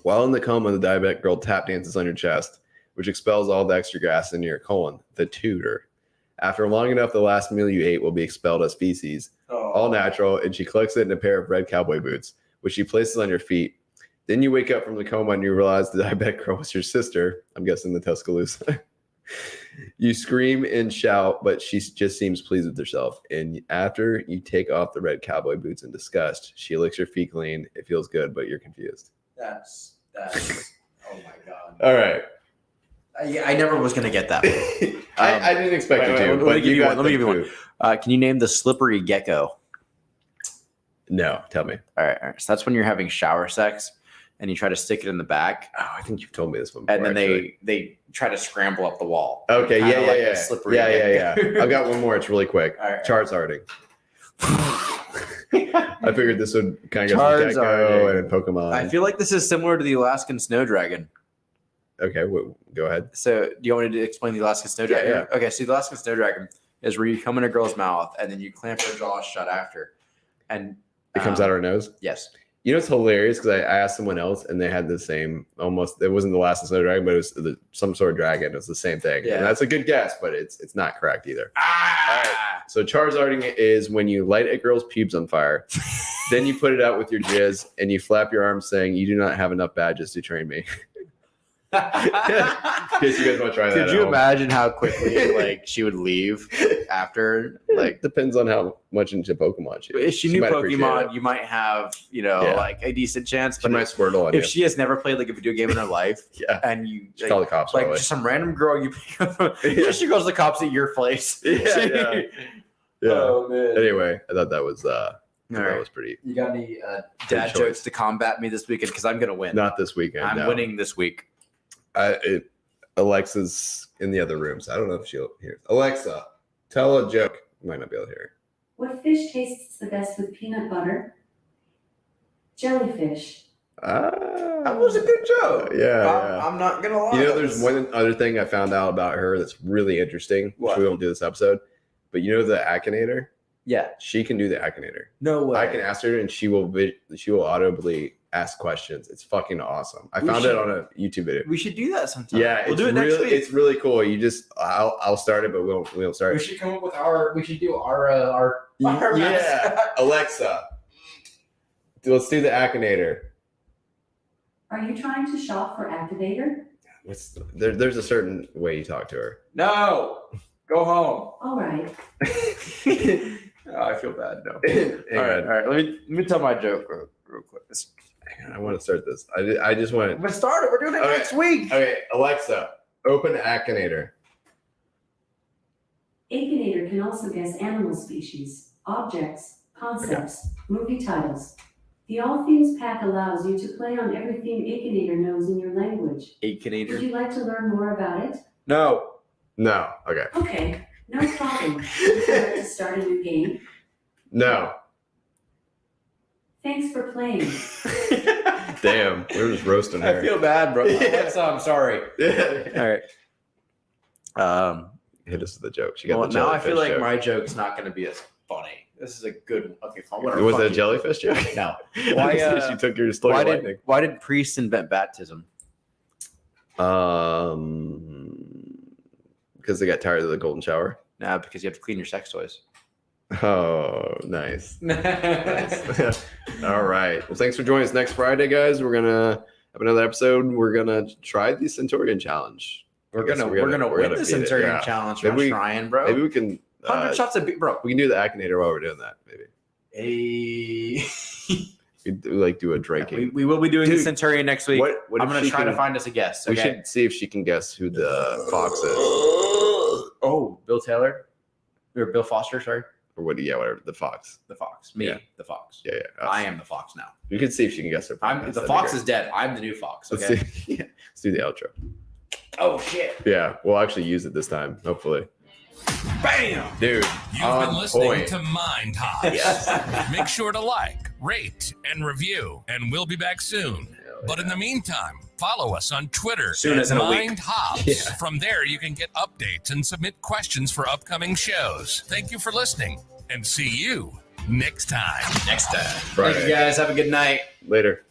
While in the coma, the diabetic girl tap dances on your chest, which expels all the extra gas into your colon, the tutor. After long enough, the last meal you ate will be expelled as feces, all natural, and she collects it in a pair of red cowboy boots, which she places on your feet. Then you wake up from the coma and you realize the diabetic girl was your sister. I'm guessing the Tuscaloosa. You scream and shout, but she just seems pleased with herself. And after you take off the red cowboy boots in disgust, she licks your feet clean. It feels good, but you're confused. That's oh my God. All right. I never was going to get that. I didn't expect you to. Let me give you one. Can you name the slippery gecko? No, tell me. All right. So that's when you're having shower sex and you try to stick it in the back. Oh, I think you've told me this one before. And then they try to scramble up the wall. Okay, yeah. Slippery Yeah. I've got one more. It's really quick. All right. Charizarding. I figured this would kind of go Gecko and Pokemon. I feel like this is similar to the Alaskan snow dragon. Okay, go ahead. So do you want me to explain the Alaskan snow dragon? Yeah. Okay, so the Alaskan snow dragon is where you come in a girl's mouth and then you clamp her jaw shut after. And it comes out her nose? Yes. You know, it's hilarious because I asked someone else and they had the same, almost, it wasn't the Alaskan snow dragon, but it was some sort of dragon. It was the same thing. Yeah. And that's a good guess, but it's not correct either. Ah! All right. So Charizarding is when you light a girl's pubes on fire, then you put it out with your jizz and you flap your arms saying, "You do not have enough badges to train me." In case you guys want to try that. Could you imagine how quickly she would leave after? Depends on how much into Pokemon she is. If she knew Pokemon, you might have a decent chance. But she might Squirtle on you. If she has never played a video game in her life, and you call the cops, just some random girl you pick up, she goes to the cops at your place. Yeah. Oh man. Anyway, I thought that was All That right. was pretty. You got any dad choice. jokes to combat me this weekend? Because I'm gonna win. Not this weekend. I'm no. winning this week. Alexa's in the other room, so I don't know if she'll hear. Alexa, tell a joke. You might not be able to hear. What fish tastes the best with peanut butter? Jellyfish. That was a good joke. Yeah. I'm not gonna lie. You know, there's one other thing I found out about her that's really interesting, which What? we won't do this episode. But you know the Akinator? Yeah. She can do the Akinator. No way. I can ask her, and she will audibly ask questions. It's fucking awesome. I found it on a YouTube video. We should do that sometime. Yeah, we'll it's do it next really, week. it's really cool. You just, I'll start it, but we won't start. We it. should come up with our. We should do our Yeah, mascot. Alexa, let's do the Akinator. Are you trying to shop for activator? There's a certain way you talk to her. No, go home. All right. Oh, I feel bad. No. Hang All right, on. all right. Let me tell my joke real quick. Hang on, I want to start this. I just want I'm gonna start it. We're doing it Okay. next week. Okay, Alexa, open Akinator. Akinator can also guess animal species, objects, concepts, movie titles. The All Themes pack allows you to play on every theme Akinator knows in your language. Would Akinator. you like to learn more about it? No. No. Okay. Okay, no problem. Would you like to start a new game? No. Thanks for playing. Damn, we're just roasting her. I feel bad, bro. Alexa, I'm sorry. All right. Hit us with the joke. She got Well, the now I jellyfish feel like joke. my joke's not going to be as funny. This is a good one. Okay, fine. Whatever. Was Fuck it a you. jellyfish joke? No. Why? Why, She took your story. Why did priests invent baptism? Because they got tired of the golden shower. Nah, because you have to clean your sex toys. Oh, nice. Nice. All right. Well, thanks for joining us next Friday, guys. We're gonna have another episode. We're gonna try the Centurion challenge. We're I guess gonna we're win gonna the beat it, Centurion yeah. challenge. Maybe We're we- trying, bro. Maybe we can 100 shots of beer, bro. we can do the Akinator while we're doing that. Maybe Hey. we do a drinking. we will be doing the Dude, Centurion next week. What I'm if gonna she try to can- find us a guest. We Okay? should see if she can guess who the fox is, Oh, Bill Taylor or Bill Foster? Sorry, or what? Yeah, whatever. The fox. the Fox. Me, Yeah. the Fox. Yeah, us. I am the Fox now. You can see if she can guess her. I'm podcast. the That'd Fox be is dead. I'm the new Fox. great. Okay. Let's see. Yeah, let's do the outro. Oh shit! Yeah, we'll actually use it this time, hopefully. Bam! Dude, You've on been listening point. to Mind Hops. Make sure to like, rate, and review, and we'll be back soon. But in the meantime, follow us on Twitter Soon as in a week. Mind Hops. Yeah. From there, you can get updates and submit questions for upcoming shows. Thank you for listening, and see you next time. Next time. Friday. Thank you guys. Have a good night. Later.